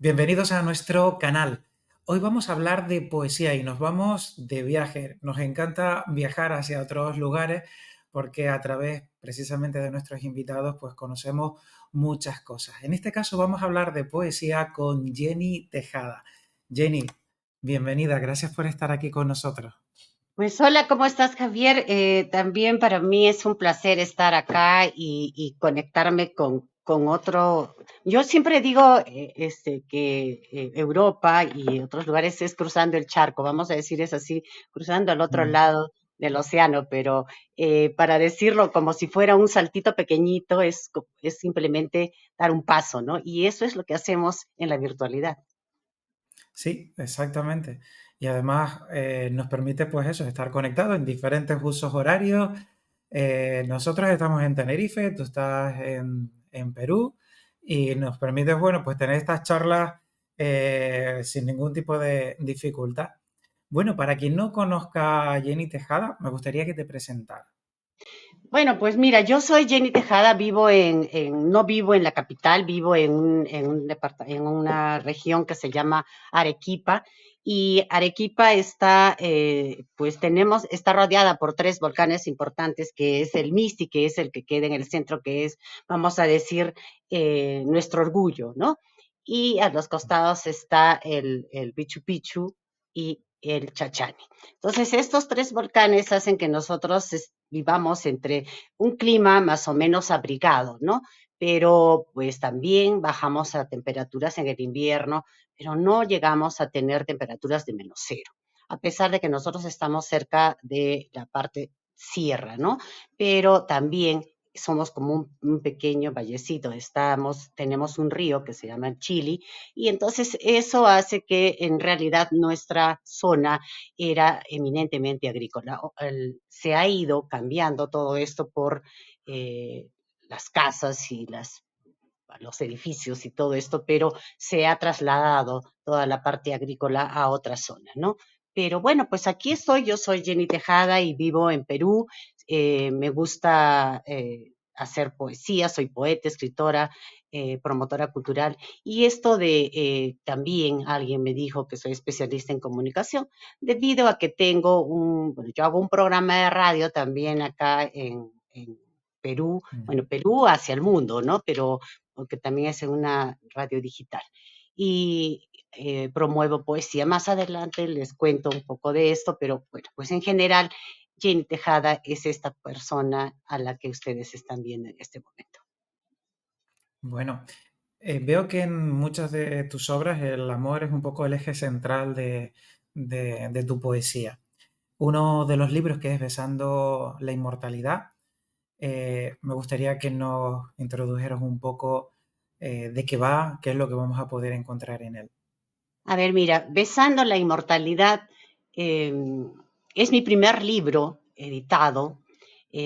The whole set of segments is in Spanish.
Bienvenidos a nuestro canal. Hoy vamos a hablar de poesía y nos vamos de viaje. Nos encanta viajar hacia otros lugares porque a través precisamente de nuestros invitados pues conocemos muchas cosas. En este caso vamos a hablar de poesía con Jenny Tejada. Jenny, bienvenida, gracias por estar aquí con nosotros. Pues hola, ¿cómo estás, Javier? También para mí es un placer estar acá y conectarme con otro. Yo siempre digo que Europa y otros lugares es cruzando el charco, vamos a decir es así, cruzando al otro Mm. lado del océano, pero para decirlo como si fuera un saltito pequeñito es simplemente dar un paso, ¿no? Y eso es lo que hacemos en la virtualidad. Sí, exactamente. Y además nos permite, pues eso, estar conectados en diferentes usos horarios. Nosotros estamos en Tenerife, tú estás en Perú y nos permite, bueno, pues tener estas charlas sin ningún tipo de dificultad. Bueno, para quien no conozca a Jenny Tejada, me gustaría que te presentara. Bueno, pues mira, yo soy Jenny Tejada, no vivo en la capital, vivo en una región que se llama Arequipa, y Arequipa está rodeada por tres volcanes importantes, que es el Misti, que es el que queda en el centro, que es, vamos a decir, nuestro orgullo, ¿no? Y a los costados está el Pichu Pichu y el Chachani. Entonces, estos tres volcanes hacen que nosotros vivamos entre un clima más o menos abrigado, ¿no? Pero pues también bajamos a temperaturas en el invierno, pero no llegamos a tener temperaturas de -0, a pesar de que nosotros estamos cerca de la parte sierra, ¿no? Pero también somos como un pequeño vallecito, tenemos un río que se llama el Chili, y entonces eso hace que en realidad nuestra zona era eminentemente agrícola. Se ha ido cambiando todo esto por las casas y los edificios y todo esto, pero se ha trasladado toda la parte agrícola a otra zona, ¿no? Pero bueno, pues aquí estoy, yo soy Jenny Tejada y vivo en Perú. Me gusta hacer poesía, soy poeta, escritora, promotora cultural. Y esto también alguien me dijo que soy especialista en comunicación, debido a que bueno, yo hago un programa de radio también acá en Perú, bueno, Perú hacia el mundo, ¿no? Pero porque también es en una radio digital. Y promuevo poesía. Más adelante les cuento un poco de esto, pero bueno, pues en general, Jenny Tejada es esta persona a la que ustedes están viendo en este momento. Bueno, veo que en muchas de tus obras el amor es un poco el eje central de tu poesía. Uno de los libros que es Besando la Inmortalidad, me gustaría que nos introdujeras un poco de qué va, qué es lo que vamos a poder encontrar en él. A ver, mira, Besando la Inmortalidad eh, es mi primer libro editado,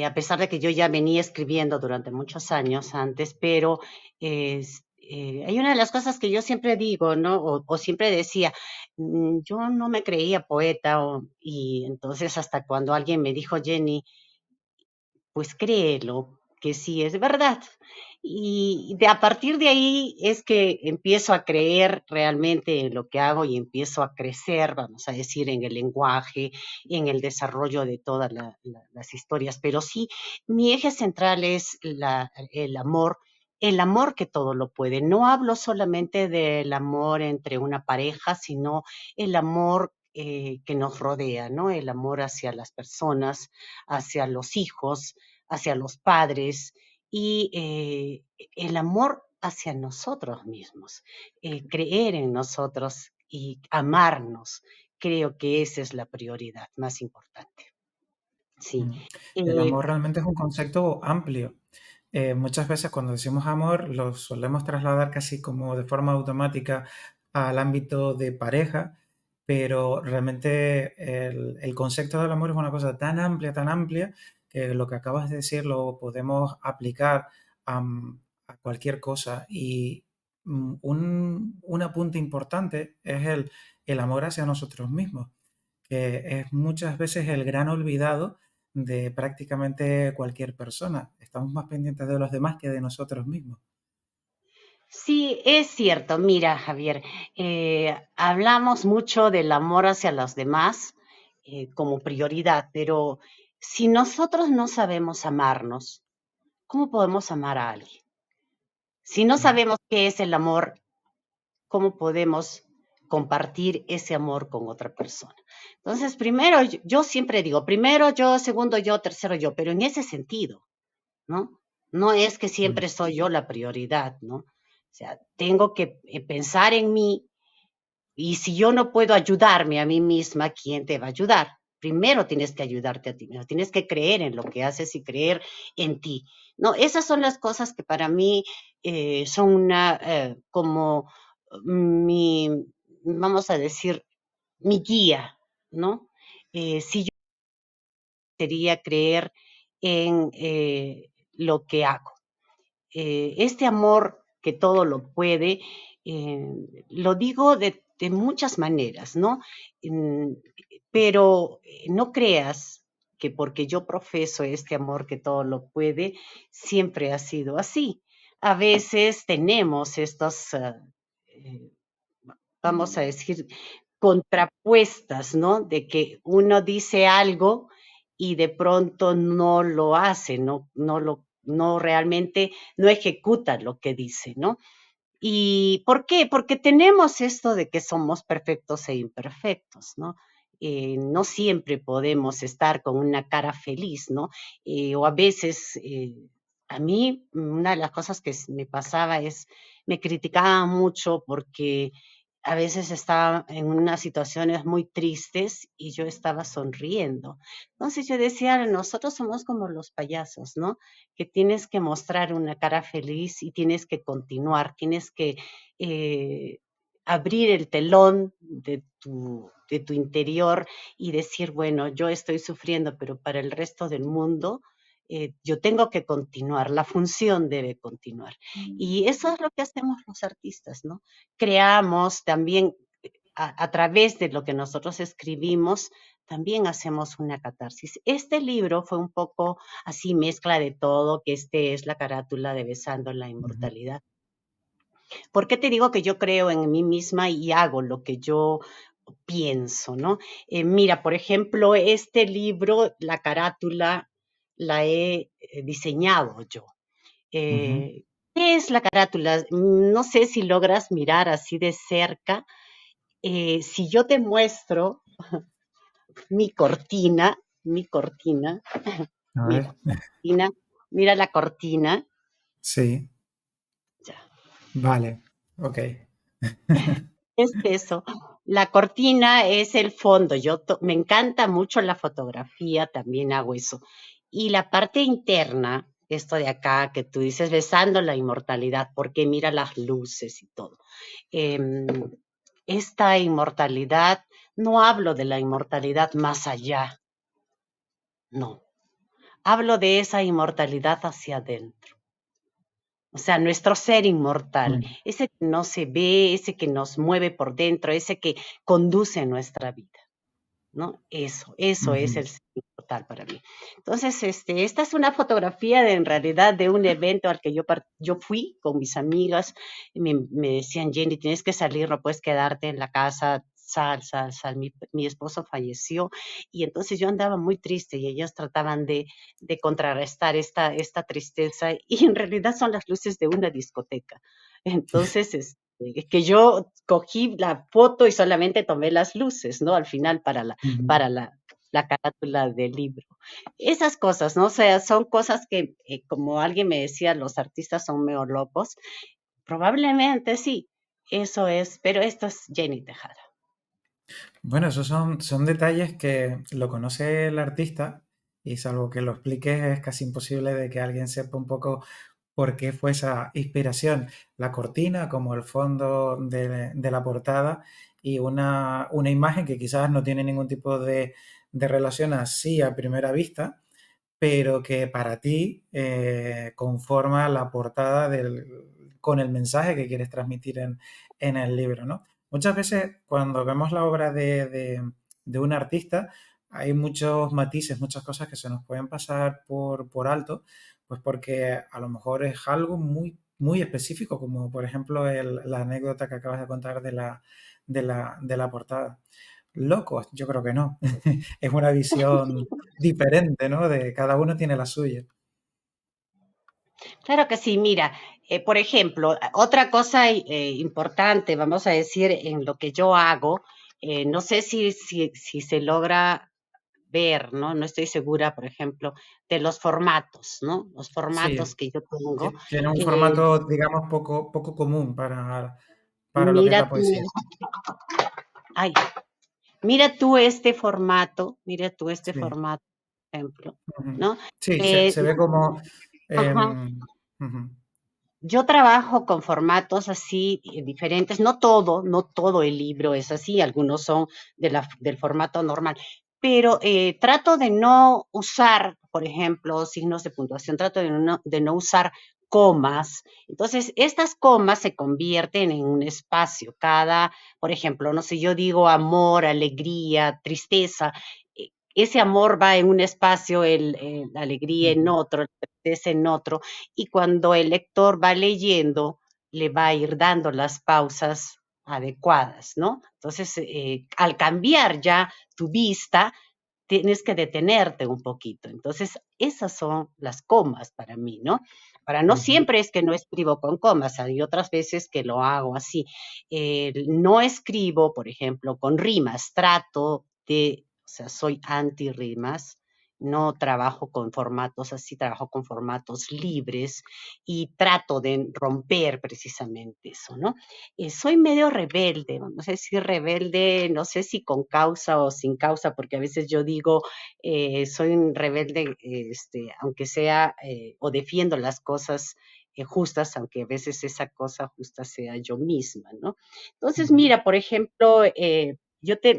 a pesar de que yo ya venía escribiendo durante muchos años antes, pero hay una de las cosas que yo siempre digo, ¿no? O siempre decía, yo no me creía poeta, y entonces hasta cuando alguien me dijo, Jenny, pues créelo, que sí es verdad. Y a partir de ahí es que empiezo a creer realmente en lo que hago y empiezo a crecer, vamos a decir, en el lenguaje, en el desarrollo de todas las historias. Pero sí, mi eje central es el amor que todo lo puede. No hablo solamente del amor entre una pareja, sino el amor que nos rodea, ¿no? El amor hacia las personas, hacia los hijos, hacia los padres y el amor hacia nosotros mismos, creer en nosotros y amarnos. Creo que esa es la prioridad más importante. Sí. Mm. El Eh, amor realmente es un concepto amplio. Muchas veces cuando decimos amor lo solemos trasladar casi como de forma automática al ámbito de pareja, pero realmente el concepto del amor es una cosa tan amplia, que lo que acabas de decir lo podemos aplicar a cualquier cosa. Y un apunte importante es el amor hacia nosotros mismos, que es muchas veces el gran olvidado de prácticamente cualquier persona. Estamos más pendientes de los demás que de nosotros mismos. Sí, es cierto. Mira, Javier, hablamos mucho del amor hacia los demás como prioridad, pero si nosotros no sabemos amarnos, ¿cómo podemos amar a alguien? Si no Mm, sabemos qué es el amor, ¿cómo podemos compartir ese amor con otra persona? Entonces, primero, yo siempre digo, primero yo, segundo yo, tercero yo, pero en ese sentido, ¿no? No es que mm, siempre soy yo la prioridad, ¿no? O sea, tengo que pensar en mí y si yo no puedo ayudarme a mí misma, ¿quién te va a ayudar? Primero tienes que ayudarte a ti mismo, tienes que creer en lo que haces y creer en ti. No, esas son las cosas que para mí son una, como mi, vamos a decir, mi guía, ¿no? Si yo quería creer en lo que hago. Este amor que todo lo puede, eh, lo digo de muchas maneras, ¿no? Mm, pero no creas que porque yo profeso este amor que todo lo puede, siempre ha sido así. A veces tenemos estos, eh, vamos a decir, contrapuestas, ¿no? De que uno dice algo y de pronto no lo hace, no realmente no ejecuta lo que dice, ¿no? ¿Y por qué? Porque tenemos esto de que somos perfectos e imperfectos, ¿no? No siempre podemos estar con una cara feliz, ¿no? O a veces, a mí, una de las cosas que me pasaba es, me criticaba mucho porque a veces estaba en unas situaciones muy tristes y yo estaba sonriendo. Entonces yo decía, nosotros somos como los payasos, ¿no? Que tienes que mostrar una cara feliz y tienes que continuar, tienes que eh, abrir el telón de tu interior y decir, bueno, yo estoy sufriendo, pero para el resto del mundo yo tengo que continuar, la función debe continuar. Y eso es lo que hacemos los artistas, ¿no? Creamos también a través de lo que nosotros escribimos, también hacemos una catarsis. Este libro fue un poco así mezcla de todo, que este es la carátula de Besando la ujú, Inmortalidad. ¿Por qué te digo que yo creo en mí misma y hago lo que yo pienso, ¿no? Mira, por ejemplo, este libro, la carátula, la he diseñado yo. ujú. ¿Qué es la carátula? No sé si logras mirar así de cerca. Si yo te muestro mi cortina, A mira, ver, cortina, mira la cortina, sí, ya, vale, ok. es eso. La cortina es el fondo. Me encanta mucho la fotografía, también hago eso. Y la parte interna, esto de acá que tú dices, besando la inmortalidad, porque mira las luces y todo. Em, esta inmortalidad, no hablo de la inmortalidad más allá, no. Hablo de esa inmortalidad hacia adentro. O sea, nuestro ser inmortal, Mm, ese que no se ve, ese que nos mueve por dentro, ese que conduce nuestra vida, ¿no? Eso es ujú, el ser inmortal para mí. Entonces, esta es una fotografía de, en realidad, de un evento al que yo fui con mis amigas. Me decían, Jenny, tienes que salir, no puedes quedarte en la casa. Sal, sal, sal. Mi esposo falleció y entonces yo andaba muy triste y ellas trataban de contrarrestar esta tristeza y en realidad son las luces de una discoteca. Entonces, que yo cogí la foto y solamente tomé las luces, ¿no? Al final ujú. para la carátula del libro. Esas cosas, ¿no? O sea, son cosas que, como alguien me decía, los artistas son medio locos. Probablemente sí, eso es, pero esto es Jenny Tejada. Bueno, esos son detalles que lo conoce el artista y salvo que lo expliques es casi imposible de que alguien sepa un poco por qué fue esa inspiración. La cortina como el fondo de la portada y una imagen que quizás no tiene ningún tipo de relación así a primera vista, pero que para ti conforma la portada con el mensaje que quieres transmitir en el libro, ¿no? Muchas veces cuando vemos la obra de un artista hay muchos matices, muchas cosas que se nos pueden pasar por alto, pues porque a lo mejor es algo muy muy específico, como por ejemplo la anécdota que acabas de contar de la portada. Locos, yo creo que no. Es una visión diferente, ¿no? De cada uno tiene la suya. Claro que sí, mira, por ejemplo, otra cosa importante, vamos a decir, en lo que yo hago, no sé si se logra ver, ¿no? No estoy segura, por ejemplo, de los formatos, ¿no? Los formatos Sí, que yo tengo. tiene un Eh, formato, digamos, poco común para lo que es mira la tú, poesía. ay, mira tú este Sí. formato, por ejemplo, Ujú. ¿no? Sí, Eh, se ve como... ajá. Ujú. Yo trabajo con formatos así diferentes, no todo el libro es así, algunos son del formato normal, pero trato de no usar, por ejemplo, signos de puntuación, trato de no usar comas. Entonces, estas comas se convierten en un espacio. Por ejemplo, no sé, yo digo amor, alegría, tristeza. Ese amor va en un espacio, la alegría en Ujú. otro, la tristeza en otro y cuando el lector va leyendo, le va a ir dando las pausas adecuadas, ¿no? Entonces, al cambiar ya tu vista, tienes que detenerte un poquito. Entonces, esas son las comas para mí, ¿no? Para no Ujú. siempre es que no escribo con comas, hay otras veces que lo hago así. No escribo, por ejemplo, con rimas, o sea, soy anti rimas, no trabajo con formatos así, trabajo con formatos libres y trato de romper precisamente eso, ¿no? Soy medio rebelde, vamos a decir rebelde, no sé si con causa o sin causa, porque a veces yo digo, soy un rebelde, aunque sea, o defiendo las cosas justas, aunque a veces esa cosa justa sea yo misma, ¿no? Entonces, Ujú. mira, por ejemplo,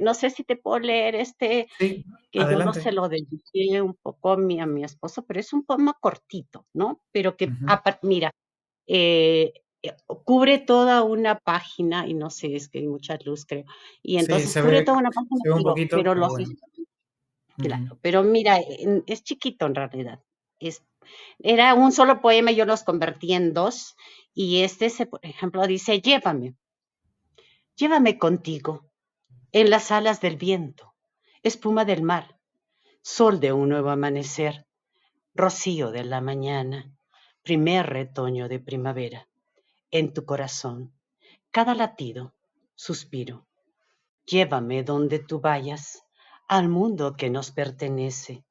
no sé si te puedo leer Sí, que yo no se adelante. lo dediqué un poco a mi esposo, pero es un poema cortito, ¿no? Pero que, Ujú. mira, cubre toda una página, y no sé, es que hay mucha luz, creo, y Sí, entonces cubre toda una página, se ve un pero, poquito, pero pero los, bueno. Ujú. claro, pero mira, es chiquito en realidad. Es, Era un solo poema, yo los convertí en dos, y por ejemplo, dice, llévame contigo, en las alas del viento, espuma del mar, sol de un nuevo amanecer, rocío de la mañana, primer retoño de primavera, en tu corazón, cada latido, suspiro, llévame donde tú vayas, al mundo que nos pertenece,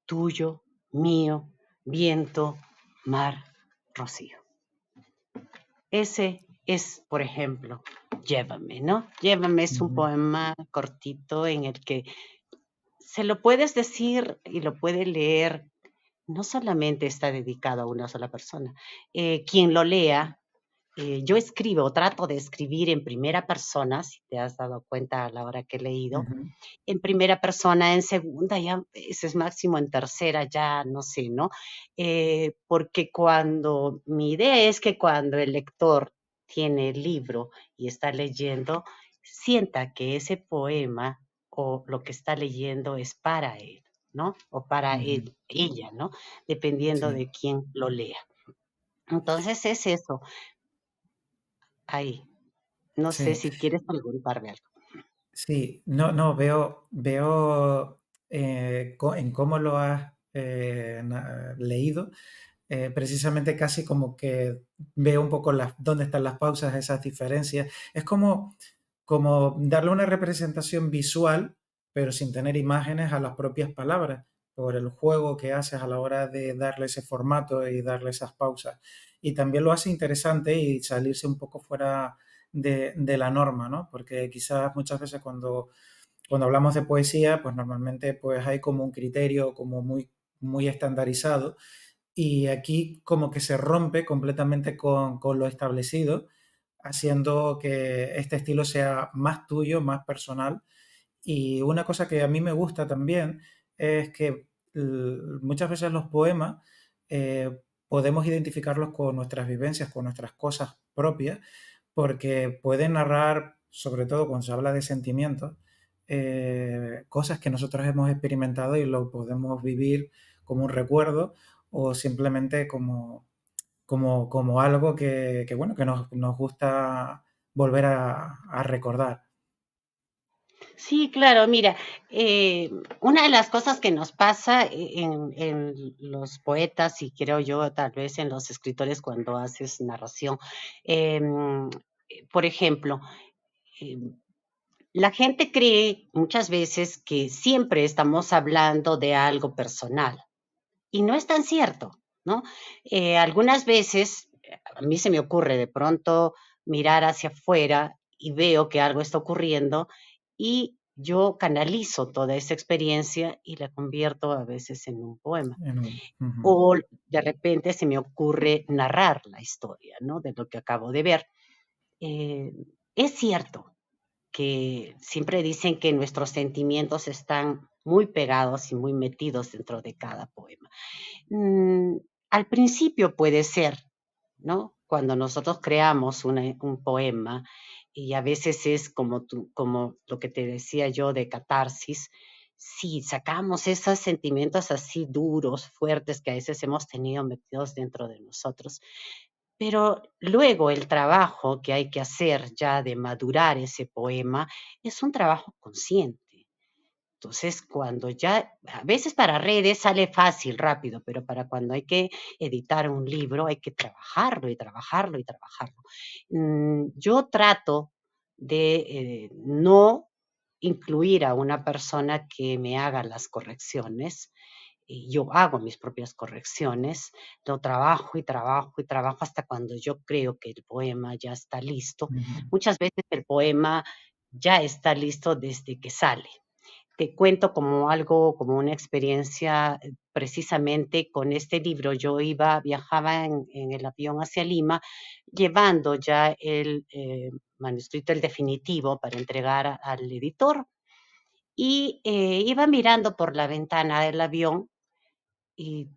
tuyo, mío, viento, mar, rocío. Ese es, por ejemplo, Llévame, ¿no? Llévame es un Ujú. poema cortito en el que se lo puedes decir y lo puede leer, no solamente está dedicado a una sola persona. Quien lo lea, yo escribo, trato de escribir en primera persona, si te has dado cuenta a la hora que he leído, Ujú. en primera persona, en segunda, ya ese es máximo en tercera, ya no sé, ¿no? Porque mi idea es que cuando el lector tiene el libro y está leyendo, sienta que ese poema o lo que está leyendo es para él, ¿no? O para Ujú. ella, ¿no? Dependiendo Sí, de quién lo lea. Entonces es eso, ahí. No sé sí. si quieres preguntarme algo. Sí, no, veo en cómo lo has leído, precisamente casi como que veo un poco dónde están las pausas, esas diferencias. Es como darle una representación visual, pero sin tener imágenes a las propias palabras, por el juego que haces a la hora de darle ese formato y darle esas pausas. Y también lo hace interesante y salirse un poco fuera de la norma, ¿no? Porque quizás muchas veces cuando hablamos de poesía, pues normalmente pues hay como un criterio como muy estandarizado y aquí como que se rompe completamente con lo establecido, haciendo que este estilo sea más tuyo, más personal. Y una cosa que a mí me gusta también es que muchas veces los poemas podemos identificarlos con nuestras vivencias, con nuestras cosas propias, porque pueden narrar, sobre todo cuando se habla de sentimientos, cosas que nosotros hemos experimentado y lo podemos vivir como un recuerdo o simplemente como algo que, bueno, que nos gusta volver a recordar. Sí, claro, mira, una de las cosas que nos pasa en los poetas y creo yo tal vez en los escritores cuando haces narración, em, por ejemplo, em, la gente cree muchas veces que siempre estamos hablando de algo personal y no es tan cierto, ¿no? Algunas veces a mí se me ocurre de pronto mirar hacia afuera y veo que algo está ocurriendo y yo canalizo toda esa experiencia y la convierto a veces en un poema. Ujú, O de repente se me ocurre narrar la historia, ¿no? De lo que acabo de ver. Eh, es cierto que siempre dicen que nuestros sentimientos están muy pegados y muy metidos dentro de cada poema. Mm, al principio puede ser, ¿no? Cuando nosotros creamos un poema, y a veces es como, como lo que te decía yo de catarsis, sí, sacamos esos sentimientos así duros, fuertes que a veces hemos tenido metidos dentro de nosotros, pero luego el trabajo que hay que hacer ya de madurar ese poema es un trabajo consciente. Entonces, cuando ya, a veces para redes sale fácil, rápido, pero para cuando hay que editar un libro hay que trabajarlo y trabajarlo y trabajarlo. Yo trato de no incluir a una persona que me haga las correcciones. Y yo hago mis propias correcciones, lo trabajo y trabajo y trabajo hasta cuando yo creo que el poema ya está listo. ujú, Muchas veces el poema ya está listo desde que sale. Te cuento como algo, como una experiencia precisamente con este libro. Yo viajaba en el avión hacia Lima, llevando ya el manuscrito, el definitivo, para entregar al editor. Y iba mirando por la ventana del avión y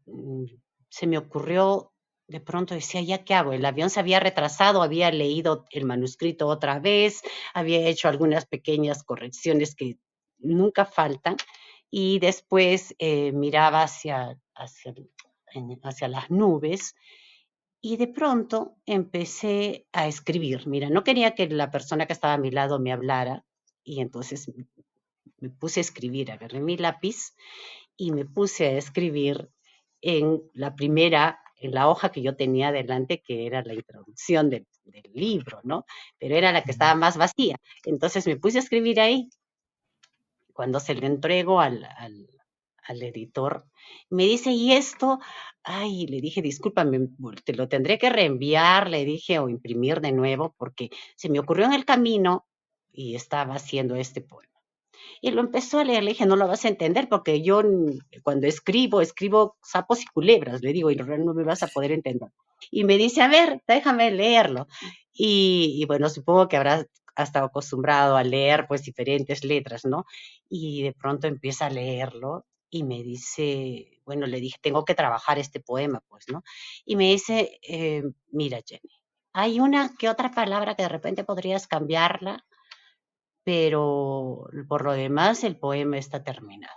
se me ocurrió, de pronto decía, ¿ya qué hago? El avión se había retrasado, había leído el manuscrito otra vez, había hecho algunas pequeñas correcciones que nunca faltan, y después miraba hacia las nubes y de pronto empecé a escribir. Mira, no quería que la persona que estaba a mi lado me hablara y entonces me puse a escribir, agarré mi lápiz y me puse a escribir en la hoja que yo tenía delante, que era la introducción del libro, ¿no? Pero era la que ujú. estaba más vacía. Entonces me puse a escribir ahí. Cuando se lo entrego al editor, me dice, ¿y esto? Ay, le dije, discúlpame, te lo tendré que reenviar, le dije, o imprimir de nuevo, porque se me ocurrió en el camino y estaba haciendo este poema. Y lo empezó a leer, le dije, no lo vas a entender porque yo cuando escribo sapos y culebras, le digo, y no me vas a poder entender. Y me dice, a ver, déjame leerlo. Y bueno, supongo que habrá estado acostumbrado a leer pues diferentes letras, ¿no? Y de pronto empieza a leerlo y me dice, bueno, le dije, tengo que trabajar este poema, pues, ¿no? Y me dice, mira, Jenny, hay una que otra palabra que de repente podrías cambiarla, pero por lo demás el poema está terminado.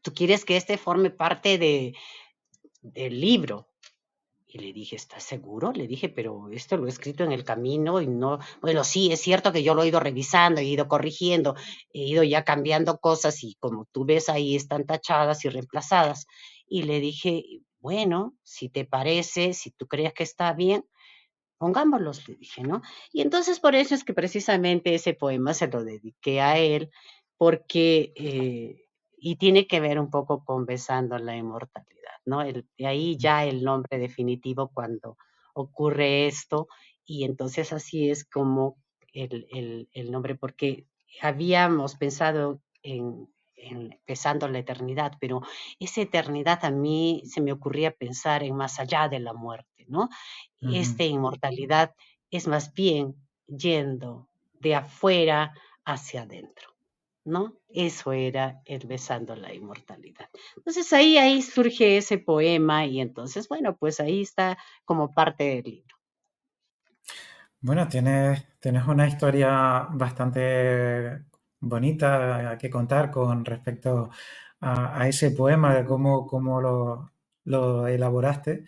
Tú quieres que este forme parte del libro. Y le dije, ¿estás seguro? Le dije, pero esto lo he escrito en el camino y no, bueno, sí, es cierto que yo lo he ido revisando, he ido corrigiendo, he ido ya cambiando cosas y como tú ves ahí están tachadas y reemplazadas. Y le dije, bueno, si te parece, si tú crees que está bien, pongámoslos, le dije, ¿no? Y entonces por eso es que precisamente ese poema se lo dediqué a él, porque, y tiene que ver un poco con Besando la Inmortalidad, ¿no? De ahí ya el nombre definitivo cuando ocurre esto, y entonces así es como el nombre, porque habíamos pensado en Besando la Eternidad, pero esa eternidad a mí se me ocurría pensar en más allá de la muerte, ¿no? Ujú. Esta inmortalidad es más bien yendo de afuera hacia adentro, ¿no? Eso era el Besando la Inmortalidad. Entonces ahí surge ese poema y entonces, bueno, pues ahí está como parte del libro. Bueno, tienes una historia bastante bonita que contar con respecto a ese poema, de cómo lo elaboraste.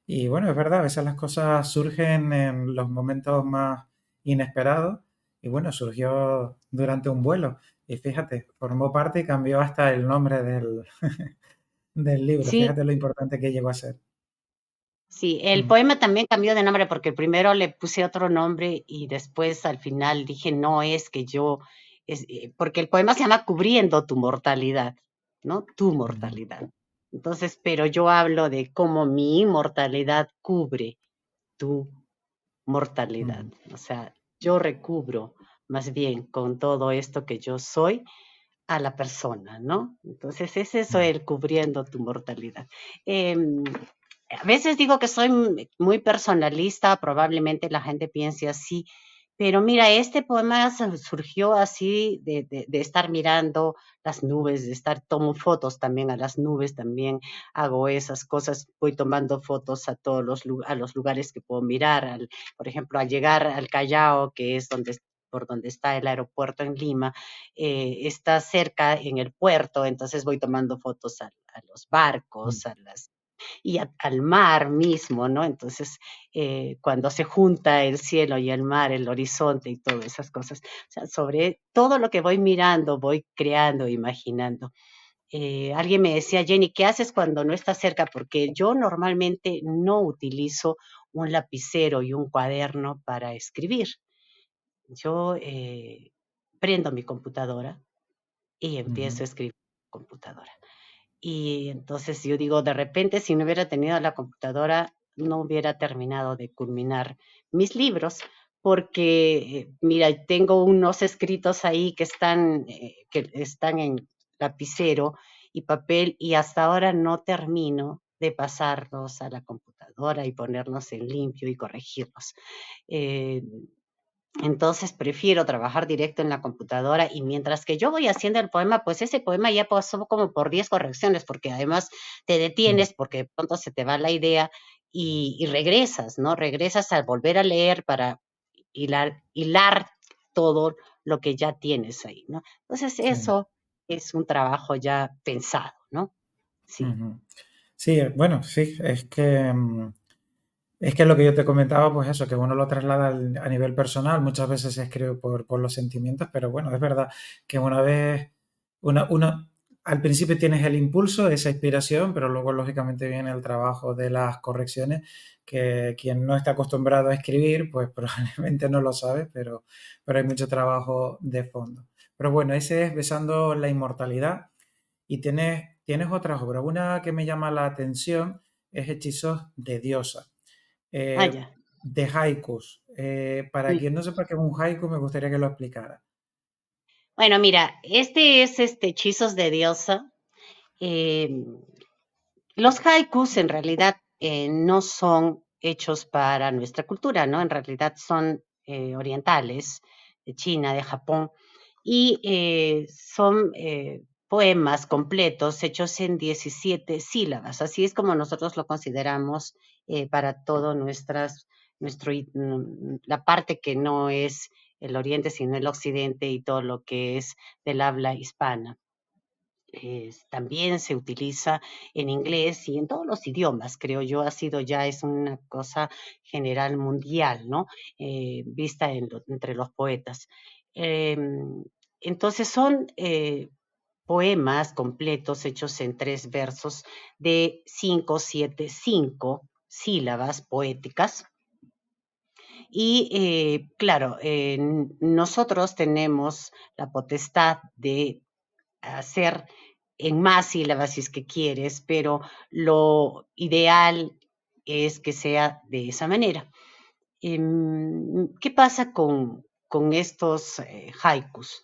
Y bueno, es verdad, a veces las cosas surgen en los momentos más inesperados. Y bueno, surgió durante un vuelo. Y fíjate, formó parte y cambió hasta el nombre del libro. Sí, Fíjate lo importante que llegó a ser. sí, el Mm, poema también cambió de nombre porque primero le puse otro nombre y después al final dije, no es que yo, porque el poema se llama Cubriendo tu mortalidad, ¿no? Tu ujú, mortalidad. Entonces, pero yo hablo de cómo mi inmortalidad cubre tu mortalidad. ujú, O sea, yo recubro más bien con todo esto que yo soy a la persona, ¿no? Entonces es eso ujú, el cubriendo tu mortalidad. A veces digo que soy muy personalista, probablemente la gente piense así, pero mira, este poema surgió así de estar mirando las nubes, de estar, tomo fotos también a las nubes, también hago esas cosas, voy tomando fotos a todos a los lugares que puedo mirar, por ejemplo, al llegar al Callao, que es donde por donde está el aeropuerto en Lima, está cerca en el puerto, entonces voy tomando fotos a los ujú, barcos, al mar mismo, ¿no? Entonces, cuando se junta el cielo y el mar, el horizonte y todas esas cosas, o sea, sobre todo lo que voy mirando, voy creando, imaginando. Alguien me decía, Jenny, ¿qué haces cuando no estás cerca? Porque yo normalmente no utilizo un lapicero y un cuaderno para escribir. Yo prendo mi computadora y ujú. empiezo a escribir en la computadora. Y entonces yo digo, de repente, si no hubiera tenido la computadora, no hubiera terminado de culminar mis libros, porque, mira, tengo unos escritos ahí que están en lapicero y papel y hasta ahora no termino de pasarlos a la computadora y ponerlos en limpio y corregirlos. Eh, entonces prefiero trabajar directo en la computadora y mientras que yo voy haciendo el poema, pues ese poema ya pasó como por 10 correcciones, porque además te Mm, detienes porque de pronto se te va la idea y regresas, ¿no? Regresas a volver a leer para hilar todo lo que ya tienes ahí, ¿no? Entonces sí. eso es un trabajo ya pensado, ¿no? Sí. Ujú. Sí, bueno, sí, es que lo que yo te comentaba, pues eso, que uno lo traslada a nivel personal, muchas veces se escribe por los sentimientos, pero bueno, es verdad que una vez, al principio tienes el impulso, esa inspiración, pero luego lógicamente viene el trabajo de las correcciones, que quien no está acostumbrado a escribir, pues probablemente no lo sabe, pero hay mucho trabajo de fondo. Pero bueno, ese es Besando la Inmortalidad. Y tienes otras obras. Una que me llama la atención es Hechizos de Diosa, Ah, eh, ya. de haikus. Para Mm. quien no sepa qué es un haiku, me gustaría que lo explicara. Bueno, mira, este es Hechizos de Diosa. Eh, Los haikus en realidad no son hechos para nuestra cultura, ¿no? En realidad son orientales, de China, de Japón, y son poemas completos hechos en 17 sílabas. Así es como nosotros lo consideramos para todo la parte que no es el oriente, sino el occidente y todo lo que es del habla hispana. También se utiliza en inglés y en todos los idiomas, creo yo, es una cosa general mundial, ¿no? Vista entre los poetas. Em, entonces son poemas completos hechos en 3 versos de 5, 7, 5 sílabas poéticas. Y claro, nosotros tenemos la potestad de hacer en más sílabas si es que quieres, pero lo ideal es que sea de esa manera. ¿Qué pasa con estos haikus?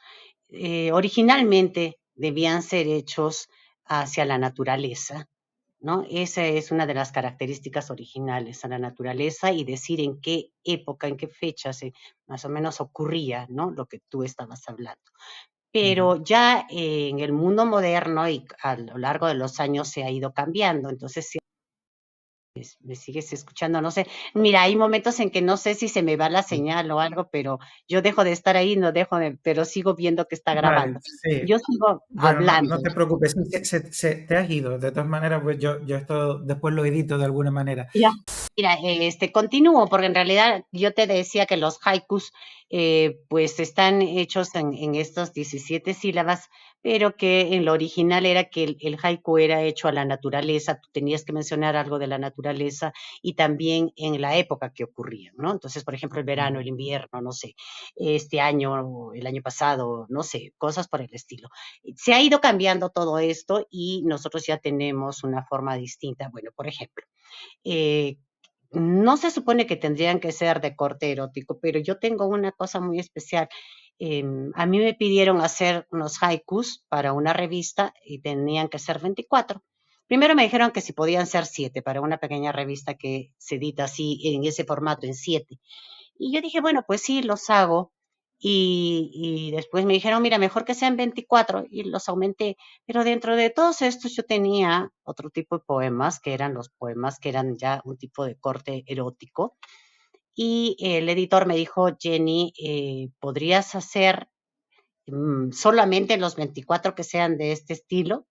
Originalmente debían ser hechos hacia la naturaleza, ¿no? Esa es una de las características originales a la naturaleza y decir en qué época, en qué fecha más o menos ocurría, ¿no? Lo que tú estabas hablando. Ujú, Pero ya en el mundo moderno y a lo largo de los años se ha ido cambiando. Entonces, ¿Me sigues escuchando? No sé. Mira, hay momentos en que no sé si se me va la Sí. señal o algo, pero yo dejo de estar ahí, no dejo de, pero sigo viendo que está Vale, grabando. sí. Yo sigo Bueno, no hablando. te preocupes, sí, te has ido. De todas maneras, pues yo esto después lo edito de alguna manera. Ya. Mira, continúo, porque en realidad yo te decía que los haikus, pues están hechos en estas 17 sílabas, pero que en lo original era que el haiku era hecho a la naturaleza, tú tenías que mencionar algo de la naturaleza y también en la época que ocurría, ¿no? Entonces, por ejemplo, el verano, el invierno, no sé, este año, el año pasado, no sé, cosas por el estilo. Se ha ido cambiando todo esto y nosotros ya tenemos una forma distinta. Bueno, por ejemplo, eh, no se supone que tendrían que ser de corte erótico, pero yo tengo una cosa muy especial. A mí me pidieron hacer unos haikus para una revista y tenían que ser 24. Primero me dijeron que si podían ser 7 para una pequeña revista que se edita así en ese formato, en 7. Y yo dije, bueno, pues sí, los hago. Y después me dijeron, mira, mejor que sean 24 y los aumenté. Pero dentro de todos estos yo tenía otro tipo de poemas, que eran los poemas que eran ya un tipo de corte erótico. Y el editor me dijo, Jenny, ¿podrías hacer solamente los 24 que sean de este estilo?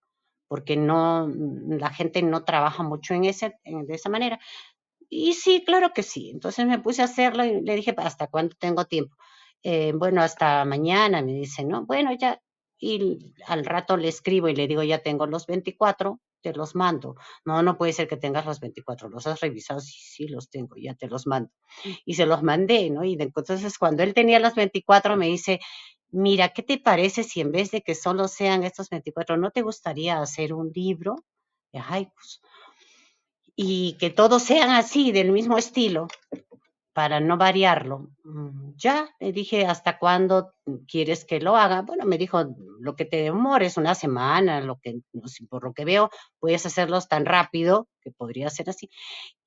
Porque no, la gente no trabaja mucho de esa manera. Y sí, claro que sí. Entonces me puse a hacerlo y le dije, ¿hasta cuándo tengo tiempo? Bueno, hasta mañana, me dice, ¿no? Bueno, ya. Y al rato le escribo y le digo, ya tengo los 24, te los mando. No, no puede ser que tengas los 24, ¿los has revisado? Sí, sí, los tengo, ya te los mando. Y se los mandé, ¿no? Entonces cuando él tenía los 24 me dice, mira, ¿qué te parece si en vez de que solo sean estos 24, no te gustaría hacer un libro de haikus? Y que todos sean así, del mismo estilo, para no variarlo. Ya, le dije, ¿hasta cuándo quieres que lo haga? Bueno, me dijo, lo que te demores, una semana, no sé, por lo que veo, puedes hacerlos tan rápido que podría ser así.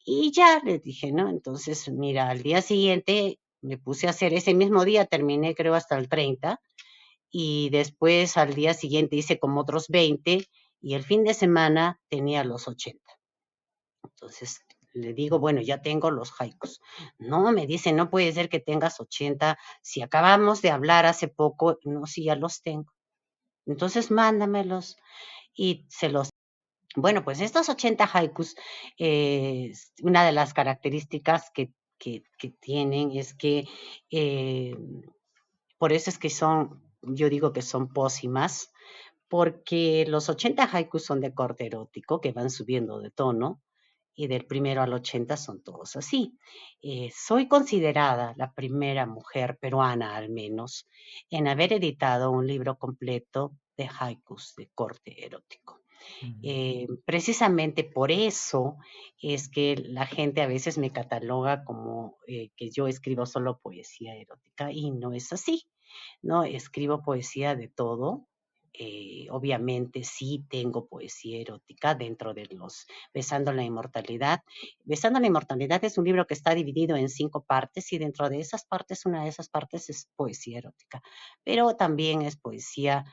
Y ya, le dije, ¿no? Entonces, mira, al día siguiente me puse a hacer, ese mismo día terminé creo hasta el 30 y después al día siguiente hice como otros 20 y el fin de semana tenía los 80. Entonces le digo, bueno, ya tengo los haikus. No, me dice, no puede ser que tengas 80. Si acabamos de hablar hace poco, no, si ya los tengo. Entonces mándamelos y se los... Bueno, pues estos 80 haikus, una de las características que tienen es que, eh, por eso es que son, yo digo que son pócimas, porque los 80 haikus son de corte erótico, que van subiendo de tono, y del primero al 80 son todos así. Soy considerada la primera mujer peruana, al menos, en haber editado un libro completo de haikus de corte erótico. Precisamente por eso es que la gente a veces me cataloga como que yo escribo solo poesía erótica y no es así, ¿no? Escribo poesía de todo. Obviamente sí tengo poesía erótica dentro de los Besando la Inmortalidad. Besando la Inmortalidad es un libro que está dividido en 5 partes y dentro de esas partes, una de esas partes es poesía erótica, pero también es poesía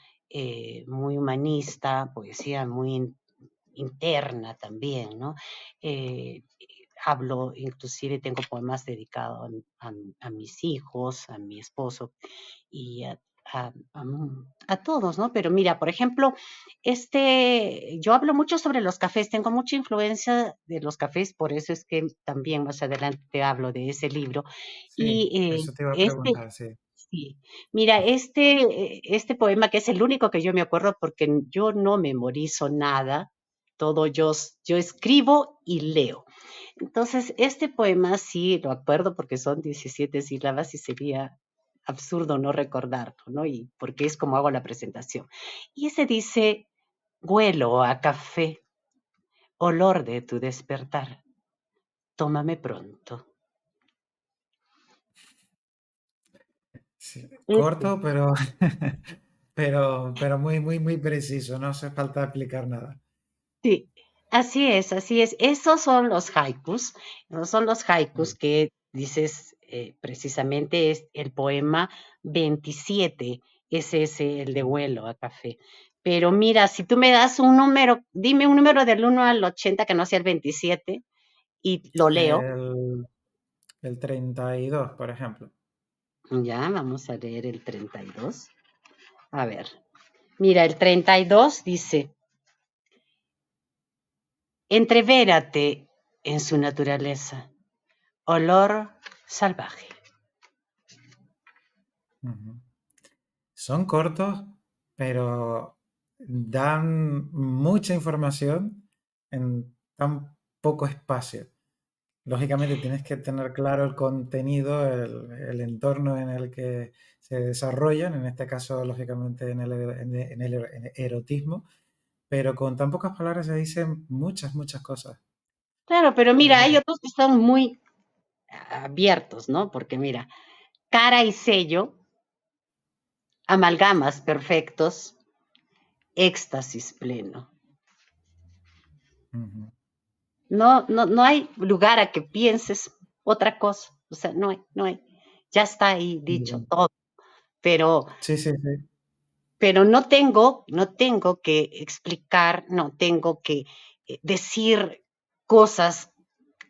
muy humanista, poesía muy interna también, ¿no? Eh, Hablo, inclusive tengo poemas dedicados a mis hijos, a mi esposo y a todos, ¿no? Pero mira, por ejemplo, yo hablo mucho sobre los cafés, tengo mucha influencia de los cafés, por eso es que también más adelante te hablo de ese libro. Sí, Y eso te iba a preguntar, sí. sí, mira, este poema que es el único que yo me acuerdo porque yo no memorizo nada, todo yo escribo y leo. Entonces, este poema sí lo acuerdo porque son 17 sílabas y sería absurdo no recordarlo, ¿no? Y porque es como hago la presentación. Y ese dice, huelo a café, olor de tu despertar, tómame pronto. Sí, Este, corto, pero, pero muy, muy, muy preciso. No hace falta explicar nada. sí, así es, así es. Esos son los haikus que dices precisamente es el poema 27, ese es el de vuelo a café. Pero mira, si tú me das un número, dime un número del 1 al 80 que no sea el 27 y lo leo. El, el 32, por ejemplo. Ya, vamos a leer el 32. A ver, mira, el 32 dice, entrevérate en su naturaleza, olor salvaje. Ujú. Son cortos, pero dan mucha información en tan poco espacio. Lógicamente tienes que tener claro el contenido, el entorno en el que se desarrollan, en este caso, lógicamente, en el erotismo, pero con tan pocas palabras se dicen muchas, muchas cosas. Claro, pero Por mira, hay ejemplo, otros que son muy abiertos, ¿no? Porque mira, cara y sello, amalgamas perfectos, éxtasis pleno. ujú, No hay lugar a que pienses otra cosa. O sea, no hay. Ya está ahí dicho bien. todo. Pero, Sí, sí, sí. pero no tengo que explicar, no tengo que decir cosas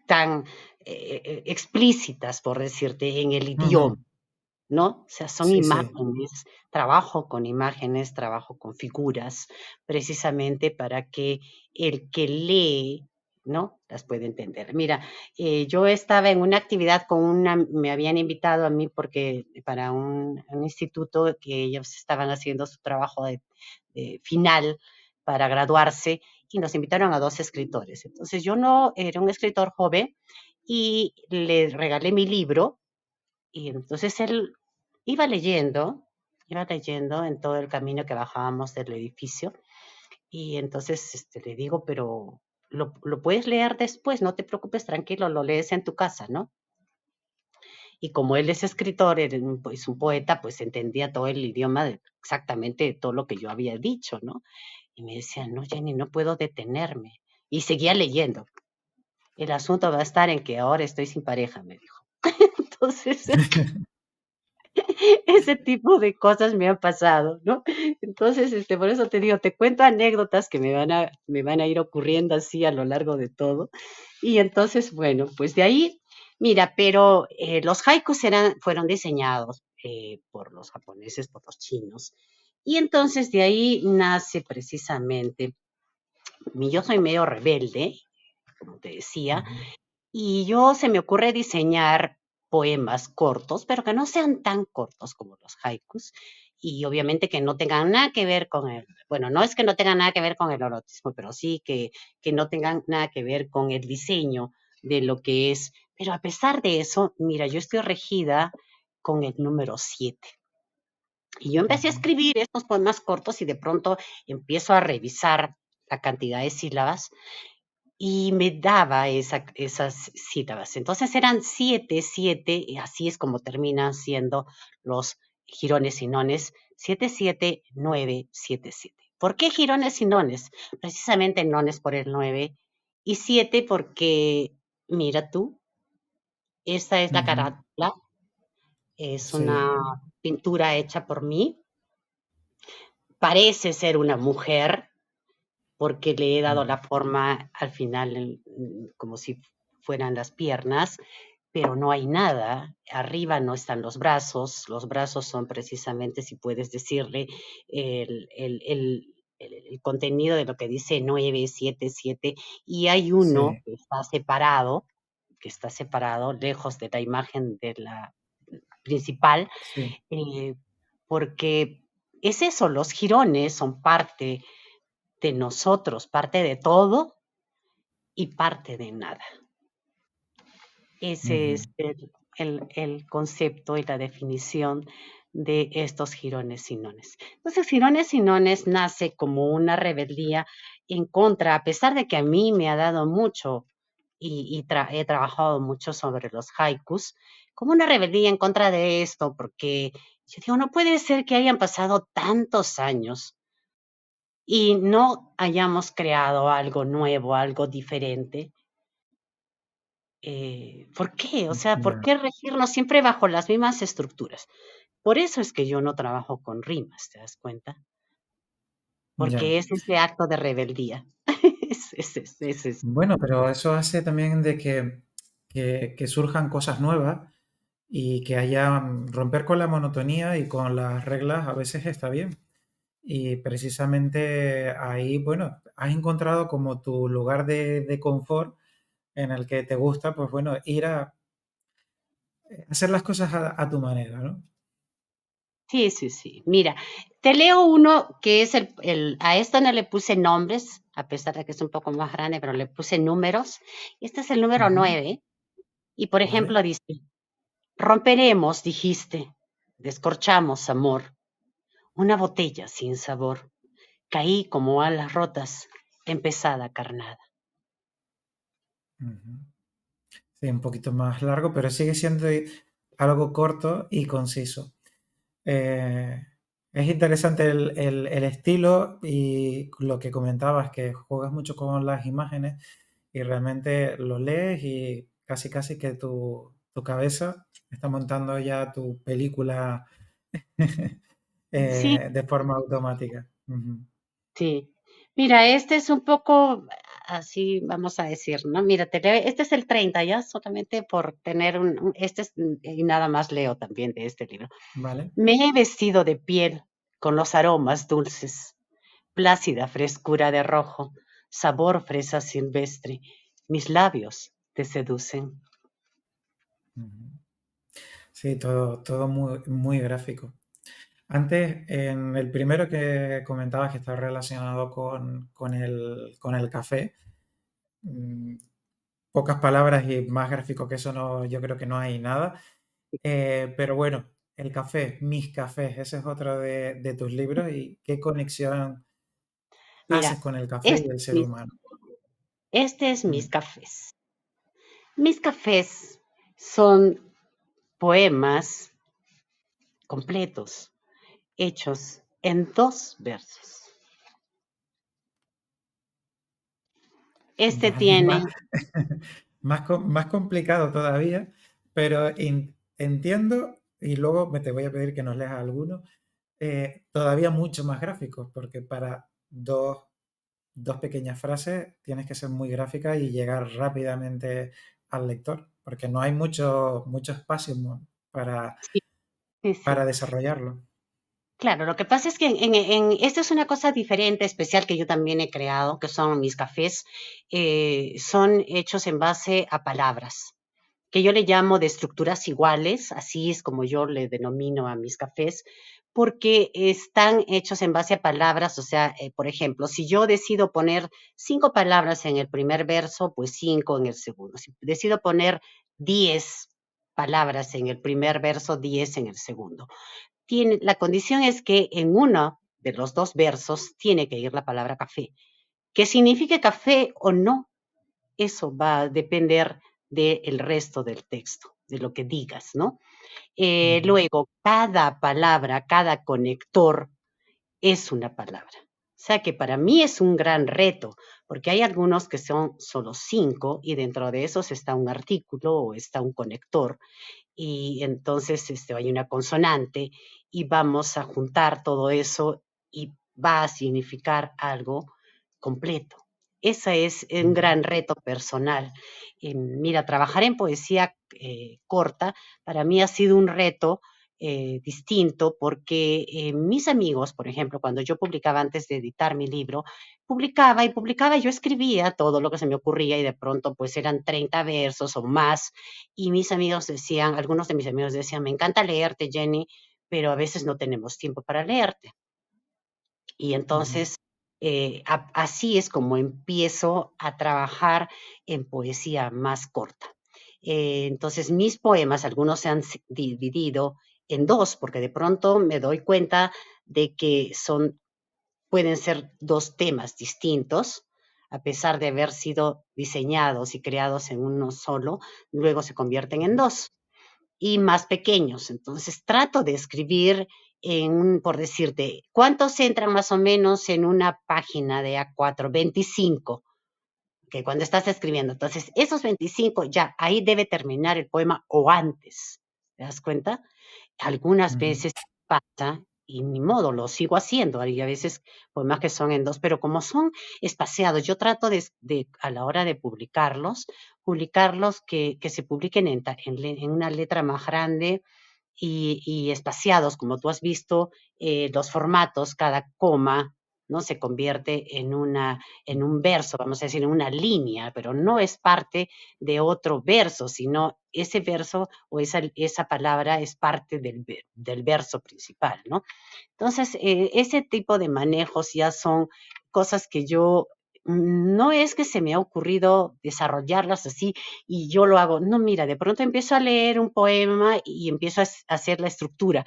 tan explícitas, por decirte, en el idioma. Ujú, ¿No? O sea, son sí, sí. imágenes, trabajo con imágenes, trabajo con figuras, precisamente para que el que lee, ¿no? Las pueda entender. Mira, yo estaba en una actividad con me habían invitado a mí porque para un instituto que ellos estaban haciendo su trabajo de final para graduarse y nos invitaron a dos escritores. Entonces yo no era un escritor joven y le regalé mi libro y entonces él iba leyendo en todo el camino que bajábamos del edificio. Y entonces le digo, pero lo puedes leer después, no te preocupes, tranquilo, lo lees en tu casa, ¿no? Y como él es escritor, es un poeta, pues entendía todo el idioma de exactamente todo lo que yo había dicho, ¿no? Y me decía, no, Jenny, no puedo detenerme. Y seguía leyendo. El asunto va a estar en que ahora estoy sin pareja, me dijo. Entonces, ese tipo de cosas me han pasado, ¿no? Entonces, por eso te digo, te cuento anécdotas que me van a ir ocurriendo así a lo largo de todo. Y entonces, bueno, pues de ahí, mira, pero los haikus fueron diseñados por los japoneses, por los chinos. Y entonces de ahí nace precisamente, yo soy medio rebelde, como te decía, Ujú, y yo se me ocurre diseñar poemas cortos, pero que no sean tan cortos como los haikus, y obviamente que no tengan nada que ver con bueno, no es que no tengan nada que ver con el erotismo, pero sí que no tengan nada que ver con el diseño de lo que es. Pero a pesar de eso, mira, yo estoy regida con el número 7. Y yo empecé a ujú, escribir estos poemas cortos y de pronto empiezo a revisar la cantidad de sílabas y me daba esas sílabas. Entonces eran siete, y así es como terminan siendo los jirones y nones, 7, 7, 9, 7, 7. ¿Por qué jirones y nones? Precisamente nones por el 9 y 7 porque, mira tú, esta es la ujú, carátula, es sí. una pintura hecha por mí, parece ser una mujer, porque le he dado Ujú, la forma al final como si fueran las piernas, pero no hay nada. Arriba no están los brazos son precisamente, si puedes decirle, el contenido de lo que dice 9, 7, 7, y hay uno sí, que está separado, lejos de la imagen de la principal, sí. eh, porque es eso, los jirones son parte de nosotros, parte de todo y parte de nada. Ese es Ujú, el concepto y la definición de estos jirones y nones. Entonces, jirones y nones nace como una rebeldía en contra, a pesar de que a mí me ha dado mucho he trabajado mucho sobre los haikus, como una rebeldía en contra de esto, porque yo digo, no puede ser que hayan pasado tantos años y no hayamos creado algo nuevo, algo diferente. ¿Por qué? O sea, ¿por ya, qué regirnos siempre bajo las mismas estructuras? Por eso es que yo no trabajo con rimas, ¿te das cuenta? ya. Porque es ese acto de rebeldía. Ese es. Bueno, pero eso hace también de que surjan cosas nuevas y que haya romper con la monotonía y con las reglas a veces está bien. Y precisamente ahí, bueno, has encontrado como tu lugar de confort en el que te gusta, pues bueno, ir a hacer las cosas a tu manera, ¿no? Sí, sí, sí. Mira, te leo uno que es a esto no le puse nombres, a pesar de que es un poco más grande, pero le puse números. Este es el número Ujú, 9 y por ejemplo ¿vale? dice, romperemos, dijiste, descorchamos, amor, una botella sin sabor. Caí como alas rotas en pesada carnada. Ujú. Sí, un poquito más largo, pero sigue siendo algo corto y conciso. Eh, es interesante el estilo y lo que comentabas, que juegas mucho con las imágenes y realmente lo lees y casi casi que tu cabeza está montando ya tu película Sí, de forma automática. Ujú. sí. Mira, este es un poco así, vamos a decir, ¿no? Mira, este es el 30 ya, solamente por tener este es, y nada más leo también de este libro. ¿Vale? Me he vestido de piel con los aromas dulces, plácida frescura de rojo, sabor fresa silvestre. Mis labios te seducen. Ujú. Sí, todo muy, muy gráfico. Antes, en el primero que comentabas que está relacionado con el café, mm, pocas palabras y más gráfico que eso no, yo creo que no hay nada. Pero bueno, el café, mis cafés, ese es otro de tus libros y qué conexión haces Mira, con el café y este el es ser humano. mis Mm, cafés. Mis cafés son poemas completos, hechos en dos versos. Este vale, tiene, más complicado todavía, pero entiendo y luego te voy a pedir que nos leas alguno, todavía mucho más gráficos, porque para dos pequeñas frases tienes que ser muy gráfica y llegar rápidamente al lector, porque no hay mucho espacio para, sí, sí, para sí. desarrollarlo. Claro, lo que pasa es que esta es una cosa diferente, especial que yo también he creado, que son mis cafés, son hechos en base a palabras, que yo le llamo de estructuras iguales, así es como yo le denomino a mis cafés, porque están hechos en base a palabras, o sea, por ejemplo, si yo decido poner 5 palabras en el primer verso, pues 5 en el segundo. Si decido poner 10 palabras en el primer verso, 10 en el segundo. La condición es que en uno de los dos versos tiene que ir la palabra café. Que signifique café o no, eso va a depender del resto del texto, de lo que digas, ¿no? Ujú, Luego, cada palabra, cada conector es una palabra. O sea que para mí es un gran reto, porque hay algunos que son solo 5 y dentro de esos está un artículo o está un conector y entonces hay una consonante y vamos a juntar todo eso y va a significar algo completo. Ese es un ujú, gran reto personal. Mira, trabajar en poesía corta para mí ha sido un reto distinto porque mis amigos, por ejemplo, cuando yo publicaba antes de editar mi libro, publicaba y publicaba, yo escribía todo lo que se me ocurría y de pronto pues eran 30 versos o más y mis amigos decían, algunos de mis amigos decían, me encanta leerte, Jenny, pero a veces no tenemos tiempo para leerte. Y ujú, entonces, así es como empiezo a trabajar en poesía más corta. Entonces, mis poemas, algunos se han dividido en dos, porque de pronto me doy cuenta de que pueden ser dos temas distintos, a pesar de haber sido diseñados y creados en uno solo, luego se convierten en ujú, dos y más pequeños. Entonces trato de escribir por decirte, ¿cuántos entran más o menos en una página de A4? 25, que cuando estás escribiendo. Entonces, esos 25 ya, ahí debe terminar el poema o antes. ¿Te das cuenta? Algunas ujú. veces pasa y ni modo, lo sigo haciendo. Hay a veces poemas que son en dos, pero como son espaciados, yo trato a la hora de publicarlos que se publiquen en una letra más grande y espaciados, como tú has visto, los formatos, cada coma, ¿no? Se convierte en un verso, vamos a decir, en una línea, pero no es parte de otro verso, sino ese verso o esa palabra es parte del verso principal, ¿no? Entonces, ese tipo de manejos ya son cosas que yo no es que se me ha ocurrido desarrollarlas así y yo lo hago. No, mira, de pronto empiezo a leer un poema y empiezo a hacer la estructura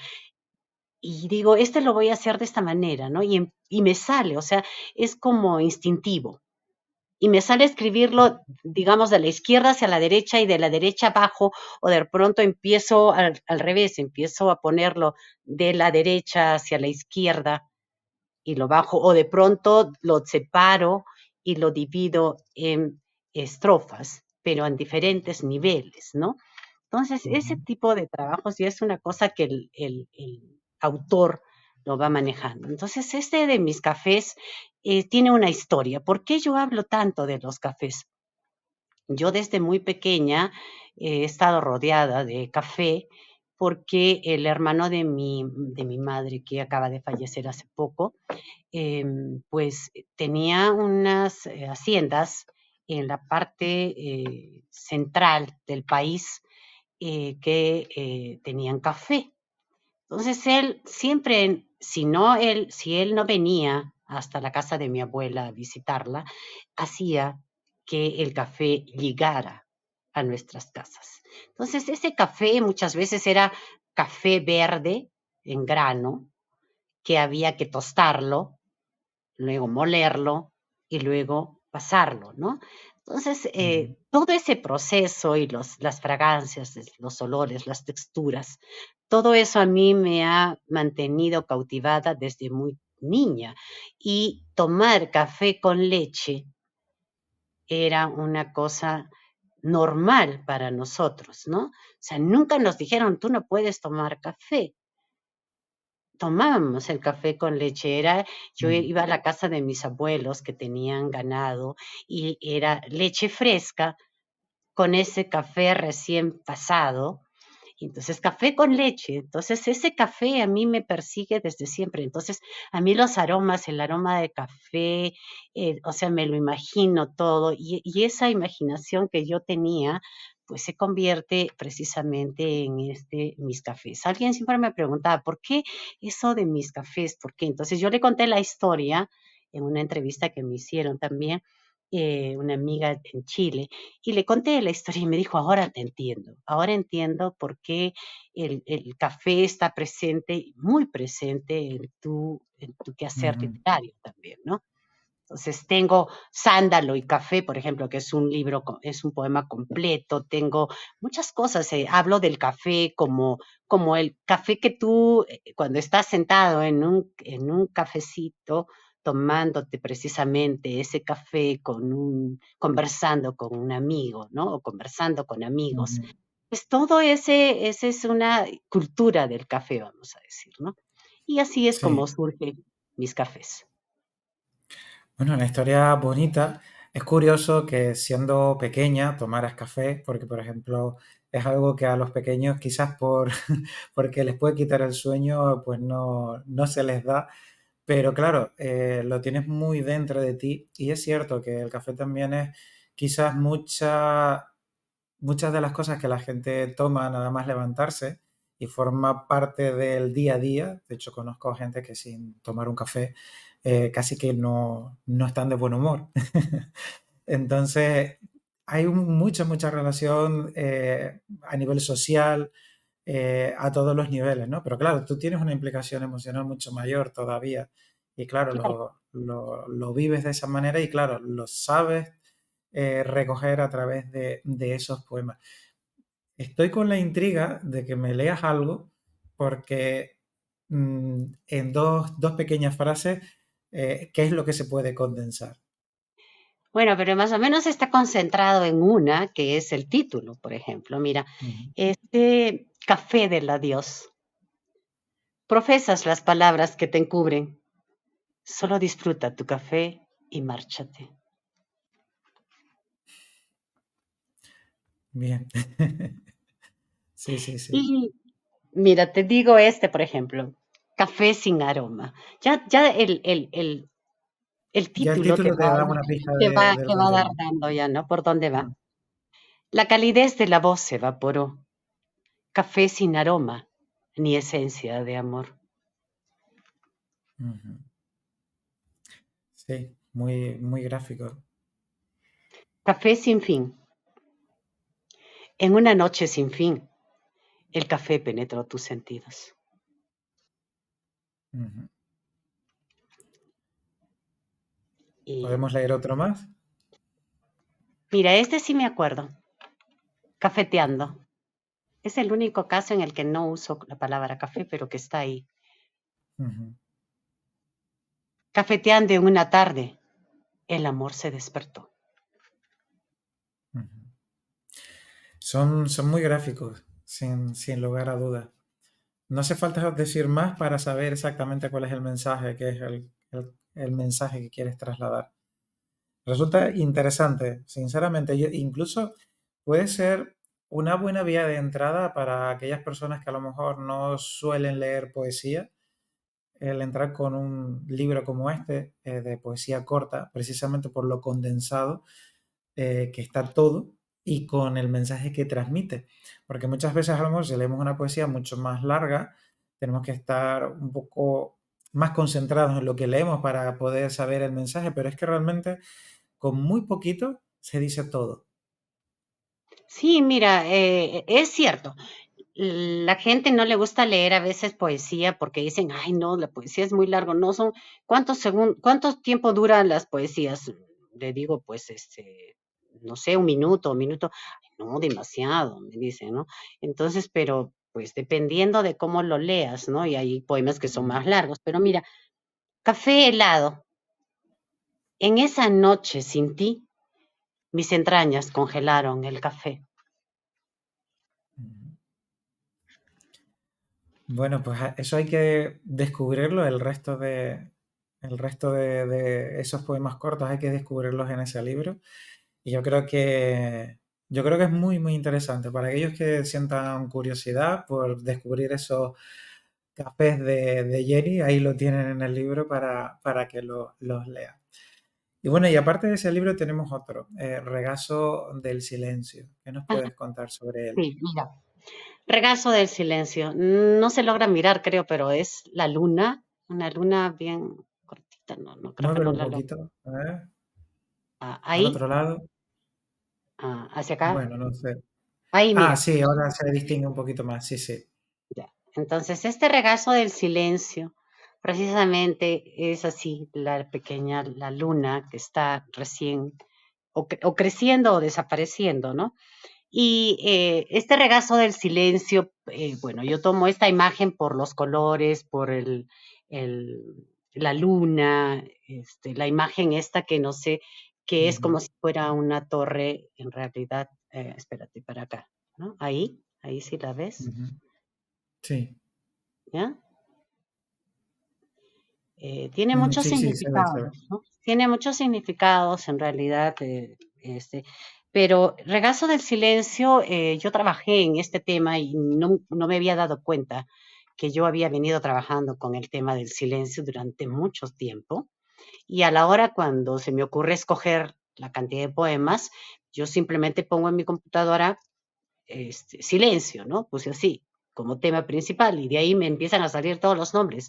y digo, este lo voy a hacer de esta manera, ¿no? Y me sale, o sea, es como instintivo. Y me sale escribirlo, digamos, de la izquierda hacia la derecha y de la derecha abajo, o de pronto empiezo al revés, empiezo a ponerlo de la derecha hacia la izquierda y lo bajo, o de pronto lo separo y lo divido en estrofas, pero en diferentes niveles, ¿no? Entonces, ese Ujú. tipo de trabajos ya es una cosa que el autor lo va manejando. Entonces, este de mis cafés tiene una historia. ¿Por qué yo hablo tanto de los cafés? Yo desde muy pequeña he estado rodeada de café porque el hermano de mi madre, que acaba de fallecer hace poco, pues tenía unas haciendas en la parte central del país que tenían café. Entonces él siempre, si él no venía hasta la casa de mi abuela a visitarla, hacía que el café llegara a nuestras casas. Entonces ese café muchas veces era café verde en grano, que había que tostarlo, luego molerlo y luego pasarlo, ¿no? Entonces, Ujú. todo ese proceso y las fragancias, los olores, las texturas, todo eso a mí me ha mantenido cautivada desde muy niña. Y tomar café con leche era una cosa normal para nosotros, ¿no? O sea, nunca nos dijeron, tú no puedes tomar café. Tomábamos el café con leche, yo Mm. iba a la casa de mis abuelos que tenían ganado y era leche fresca con ese café recién pasado. Entonces, café con leche. Entonces, ese café a mí me persigue desde siempre. Entonces, a mí los aromas, el aroma de café, o sea, me lo imagino todo. Y esa imaginación que yo tenía, pues se convierte precisamente en mis cafés. Alguien siempre me preguntaba, ¿por qué eso de mis cafés? ¿Por qué? Entonces, yo le conté la historia en una entrevista que me hicieron también, una amiga en Chile, y le conté la historia y me dijo, ahora entiendo por qué el café está presente, muy presente en tu quehacer Ujú. literario también, ¿no? Entonces tengo Sándalo y Café, por ejemplo, que es un libro, es un poema completo, tengo muchas cosas, hablo del café como el café que tú, cuando estás sentado en un cafecito, tomándote precisamente ese café conversando con un amigo, ¿no? O conversando con amigos. Ujú. Pues ese es una cultura del café, vamos a decir, ¿no? Y así es como Sí. surgen mis cafés. Bueno, una historia bonita. Es curioso que siendo pequeña tomaras café, porque por ejemplo es algo que a los pequeños quizás porque les puede quitar el sueño, pues no se les da. Pero claro, lo tienes muy dentro de ti y es cierto que el café también es quizás muchas de las cosas que la gente toma nada más levantarse y forma parte del día a día. De hecho, conozco gente que sin tomar un café casi que no están de buen humor. Entonces, hay mucha relación a nivel social, a todos los niveles, ¿no? Pero claro, tú tienes una implicación emocional mucho mayor todavía. Y claro, Claro. lo vives de esa manera y claro, lo sabes recoger a través de esos poemas. Estoy con la intriga de que me leas algo porque en dos pequeñas frases, ¿qué es lo que se puede condensar? Bueno, pero más o menos está concentrado en una, que es el título, por ejemplo. Mira, Ujú. este café del adiós Profesas las palabras que te encubren. Solo disfruta tu café y márchate. Bien. Sí, sí, sí. Y mira, te digo este, por ejemplo, café sin aroma. Ya el Ya el título título te da una pista del te va a dar contenido. dando ya, ¿no? ¿Por dónde va? Mm, La calidez de la voz se evaporó. Café sin aroma, ni esencia de amor. ujú. Sí, muy, muy gráfico. Café sin fin. En una noche sin fin, el café penetró tus sentidos. Ujú. Y ¿Podemos leer otro más? mira, este sí me acuerdo. Cafeteando. Es el único caso en el que no uso la palabra café, pero que está ahí. Ujú, Cafeteando en una tarde, el amor se despertó. ujú. Son muy gráficos, sin lugar a dudas. No hace falta decir más para saber exactamente cuál es el mensaje, que es el mensaje que quieres trasladar. Resulta interesante, sinceramente. Incluso puede ser una buena vía de entrada para aquellas personas que a lo mejor no suelen leer poesía, el entrar con un libro como este, de poesía corta, precisamente por lo condensado que está todo y con el mensaje que transmite. Porque muchas veces a lo mejor si leemos una poesía mucho más larga, tenemos que estar un poco más concentrados en lo que leemos para poder saber el mensaje, pero es que realmente con muy poquito se dice todo. Sí, mira, es cierto. La gente no le gusta leer a veces poesía porque dicen, ay, no, la poesía es muy largo. No son, ¿cuánto tiempo duran las poesías? Le digo, pues, no sé, un minuto. Ay, no, demasiado, me dicen, ¿no? Entonces, pero, pues, dependiendo de cómo lo leas, ¿no? Y hay poemas que son Ujú, más largos. Pero mira, café helado. En esa noche sin ti, mis entrañas congelaron el café. ujú. Bueno, pues eso hay que descubrirlo, el resto de esos poemas cortos hay que descubrirlos en ese libro. Y yo creo que es muy, muy interesante para aquellos que sientan curiosidad por descubrir esos cafés de Jenny, ahí lo tienen en el libro para que los lean. Y bueno, y aparte de ese libro tenemos otro, Regazo del Silencio. ¿Qué nos Ah, puedes contar sobre él? sí, mira. Regazo del silencio. No se logra mirar, creo, pero es la luna, una luna bien cortita, no, no creo que no Muévelo un la logro. poquito, a ver, al Ahí, otro lado. hacia acá, Bueno, no sé. ahí Ah, mira. sí, ahora se distingue un poquito más, sí, sí. Ya. Entonces, este regazo del silencio, precisamente es así, la pequeña, la luna que está recién o creciendo o desapareciendo, ¿no? Y este regazo del silencio, bueno, yo tomo esta imagen por los colores, por la luna, la imagen esta que no sé, que es como Ujú, si fuera una torre, en realidad, espérate, para acá, ¿no? Ahí sí la ves, ujú. Sí, ¿ya? Tiene muchos sí, sí, se ve, se ve. significados, ¿no? Tiene muchos significados en realidad, pero Regazo del Silencio, yo trabajé en este tema y no me había dado cuenta que yo había venido trabajando con el tema del silencio durante mucho tiempo y a la hora cuando se me ocurre escoger la cantidad de poemas, yo simplemente pongo en mi computadora silencio, ¿no? Puse así como tema principal y de ahí me empiezan a salir todos los nombres.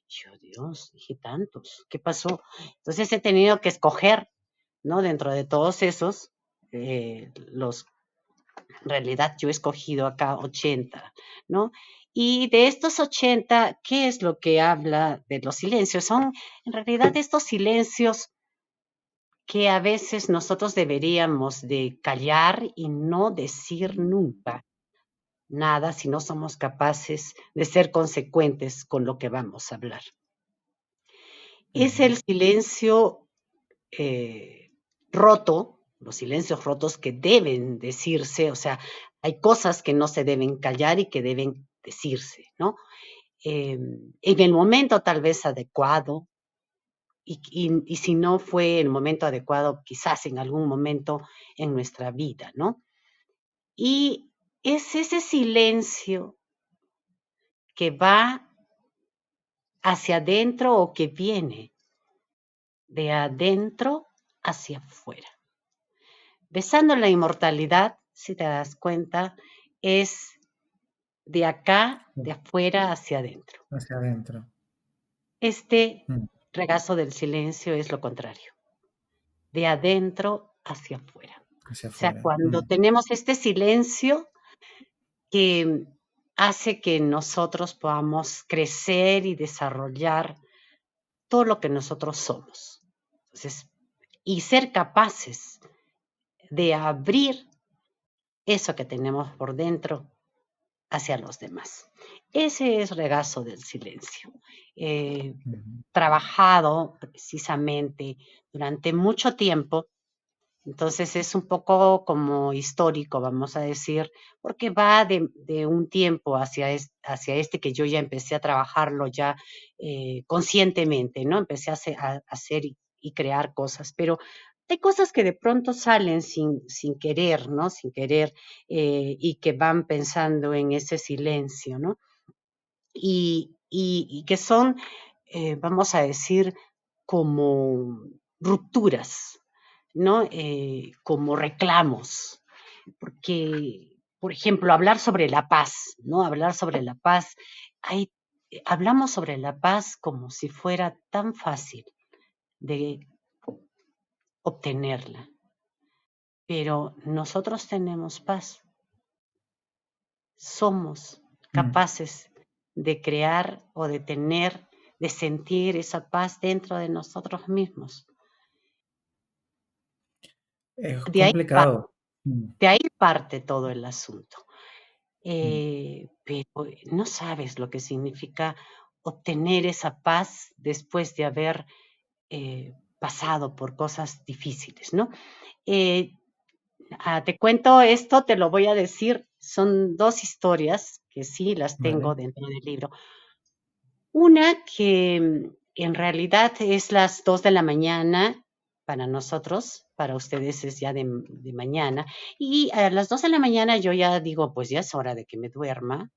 Yo, Dios, dije tantos, ¿qué pasó? Entonces he tenido que escoger, ¿no? Dentro de todos esos, en realidad yo he escogido acá 80, ¿no? Y de estos 80, ¿qué es lo que habla de los silencios? Son en realidad estos silencios que a veces nosotros deberíamos de callar y no decir nunca nada si no somos capaces de ser consecuentes con lo que vamos a hablar. Es Ujú, el silencio eh, roto, los silencios rotos que deben decirse, o sea, hay cosas que no se deben callar y que deben decirse, ¿no? en el momento tal vez adecuado, y si no fue el momento adecuado, quizás en algún momento en nuestra vida, ¿no? Y es ese silencio que va hacia adentro o que viene de adentro hacia afuera. Besando la inmortalidad, si te das cuenta, es de acá, de afuera hacia adentro. hacia adentro. Este Mm, regazo del silencio es lo contrario, de adentro hacia afuera. hacia O sea, afuera. cuando tenemos este silencio que hace que nosotros podamos crecer y desarrollar todo lo que nosotros somos. Entonces, y ser capaces de abrir eso que tenemos por dentro hacia los demás. Ese es regazo del silencio. Ujú. Trabajado precisamente durante mucho tiempo, entonces es un poco como histórico, vamos a decir, porque va de un tiempo hacia este que yo ya empecé a trabajarlo ya conscientemente, ¿no? Empecé a hacer y crear cosas, pero hay cosas que de pronto salen sin querer, ¿no? Sin querer, y que van pensando en ese silencio, ¿no? Y que son, vamos a decir, como rupturas, ¿no? Como reclamos, porque, por ejemplo, hablar sobre la paz, ¿no? Hablar sobre la paz, hay, hablamos sobre la paz como si fuera tan fácil de obtenerla, pero nosotros tenemos paz, somos Mm. capaces de crear o de tener, de sentir esa paz dentro de nosotros mismos. Es De ahí, complicado. Mm, de ahí parte todo el asunto. mm, Pero no sabes lo que significa obtener esa paz después de haber pasado por cosas difíciles, ¿no? Eh, te cuento esto, te lo voy a decir, son dos historias que sí las tengo vale. dentro del libro. Una que en realidad es las 2 de la mañana para nosotros, para ustedes es ya de mañana, y a las 2 de la mañana yo ya digo, pues ya es hora de que me duerma,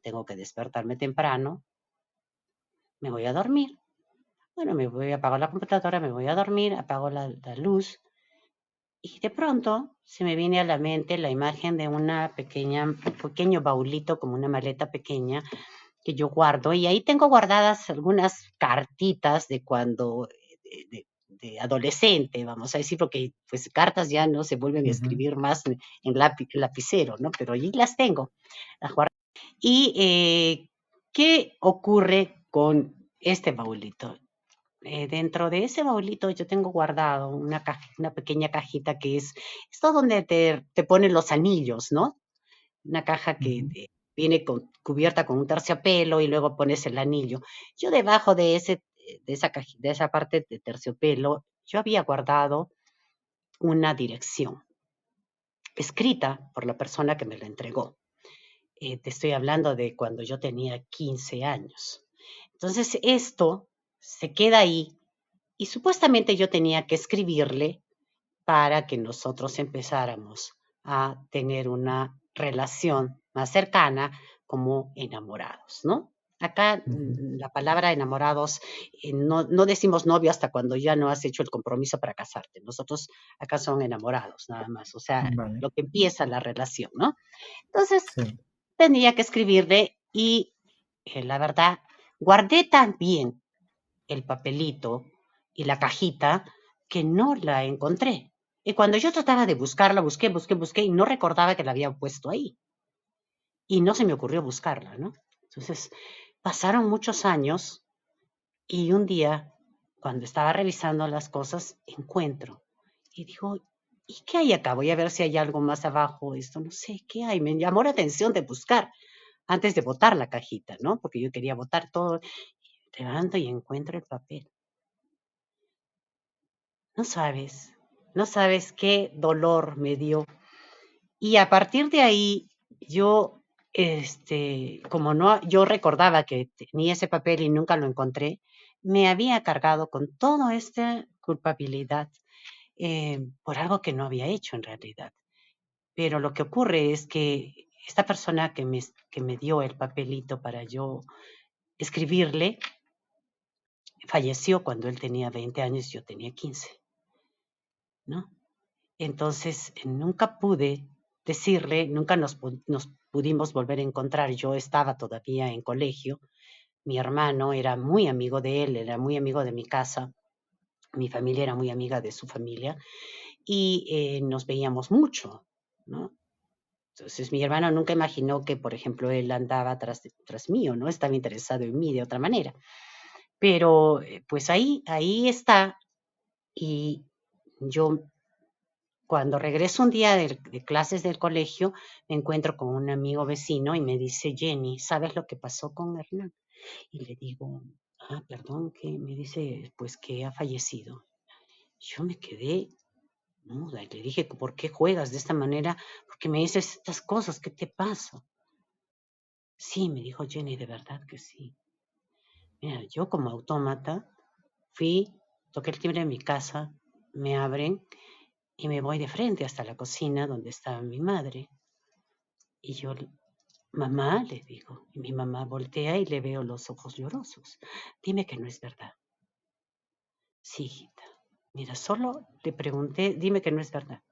tengo que despertarme temprano, me voy a dormir. Bueno, me voy a apagar la computadora, me voy a dormir, apago la luz y de pronto se me viene a la mente la imagen de una pequeña, un pequeño baulito como una maleta pequeña que yo guardo y ahí tengo guardadas algunas cartitas de cuando, de adolescente, vamos a decir, porque pues cartas ya no se vuelven a Ujú. escribir más en lapicero, ¿no? Pero allí las tengo. Las guardo. Y ¿qué ocurre con este baulito? Dentro de ese baulito yo tengo guardado una pequeña cajita que es esto donde te ponen los anillos, ¿no? Una caja que Ujú. viene cubierta con un terciopelo y luego pones el anillo. Yo debajo de de esa parte de terciopelo, yo había guardado una dirección escrita por la persona que me la entregó. Te estoy hablando de cuando yo tenía 15 años. Entonces esto se queda ahí y supuestamente yo tenía que escribirle para que nosotros empezáramos a tener una relación más cercana como enamorados, ¿no? Acá Ujú. la palabra enamorados, no decimos novio hasta cuando ya no has hecho el compromiso para casarte. Nosotros acá son enamorados nada más, o sea, Vale. lo que empieza la relación, ¿no? Entonces Sí. tenía que escribirle y la verdad, guardé tan bien el papelito y la cajita que no la encontré. Y cuando yo trataba de buscarla, busqué y no recordaba que la había puesto ahí. Y no se me ocurrió buscarla, ¿no? Entonces, pasaron muchos años y un día, cuando estaba revisando las cosas, encuentro y digo, ¿y qué hay acá? Voy a ver si hay algo más abajo. Esto no sé qué hay. Me llamó la atención de buscar antes de botar la cajita, ¿no? Porque yo quería botar todo. Levanto y encuentro el papel. No sabes, no sabes qué dolor me dio. Y a partir de ahí, yo como no, yo recordaba que tenía ese papel y nunca lo encontré, me había cargado con toda esta culpabilidad por algo que no había hecho en realidad. Pero lo que ocurre es que esta persona que me dio el papelito para yo escribirle, falleció cuando él tenía 20 años y yo tenía 15, ¿no? Entonces, nunca pude decirle, nunca nos pudimos volver a encontrar. Yo estaba todavía en colegio, mi hermano era muy amigo de él, era muy amigo de mi casa, mi familia era muy amiga de su familia y nos veíamos mucho, ¿no? Entonces, mi hermano nunca imaginó que, por ejemplo, él andaba tras mío, ¿no? Estaba interesado en mí de otra manera. Pero, pues ahí está. Y yo, cuando regreso un día de clases del colegio, me encuentro con un amigo vecino y me dice, Jenny, ¿sabes lo que pasó con Hernán? Y le digo, perdón, ¿qué? Me dice, pues que ha fallecido. Yo me quedé muda y le dije, ¿por qué juegas de esta manera? ¿Por qué me dices estas cosas? ¿Qué te pasa? Sí, me dijo Jenny, de verdad que sí. Mira, yo como autómata fui, toqué el timbre de mi casa, me abren y me voy de frente hasta la cocina donde estaba mi madre. Y yo, mamá, le digo, y mi mamá voltea y le veo los ojos llorosos. Dime que no es verdad. Sí, hijita. Mira, solo le pregunté, dime que no es verdad.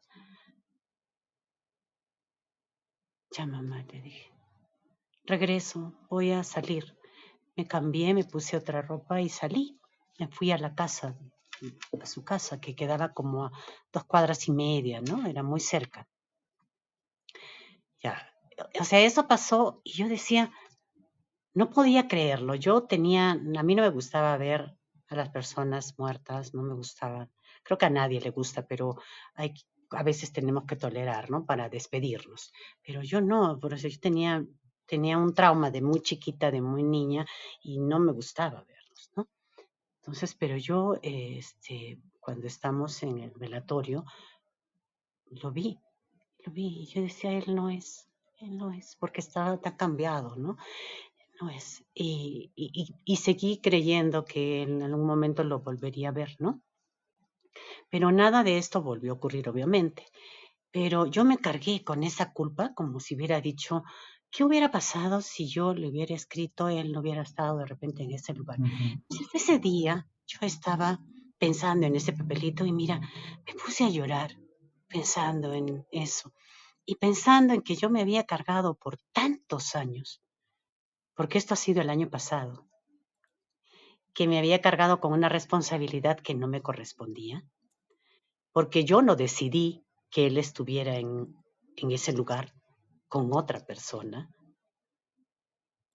Ya, mamá, le dije. Regreso, voy a salir. Me cambié, me puse otra ropa y salí. Me fui a la casa, a su casa, que quedaba como a 2 cuadras y media, ¿no? Era muy cerca. Ya. O sea, eso pasó y yo decía, no podía creerlo. A mí no me gustaba ver a las personas muertas, no me gustaba. Creo que a nadie le gusta, pero hay, a veces tenemos que tolerar, ¿no? Para despedirnos. Pero yo no, por eso yo tenía un trauma de muy chiquita, de muy niña, y no me gustaba verlos, ¿no? Entonces, pero yo, cuando estamos en el velatorio, lo vi, y yo decía, él no es, porque estaba tan cambiado, ¿no? No es. Y seguí creyendo que en algún momento lo volvería a ver, ¿no? Pero nada de esto volvió a ocurrir, obviamente. Pero yo me cargué con esa culpa, como si hubiera dicho, ¿qué hubiera pasado si yo le hubiera escrito, él no hubiera estado de repente en ese lugar? Ujú. Entonces, ese día yo estaba pensando en ese papelito y mira, me puse a llorar pensando en eso y pensando en que yo me había cargado por tantos años, porque esto ha sido el año pasado, que me había cargado con una responsabilidad que no me correspondía, porque yo no decidí que él estuviera en ese lugar con otra persona.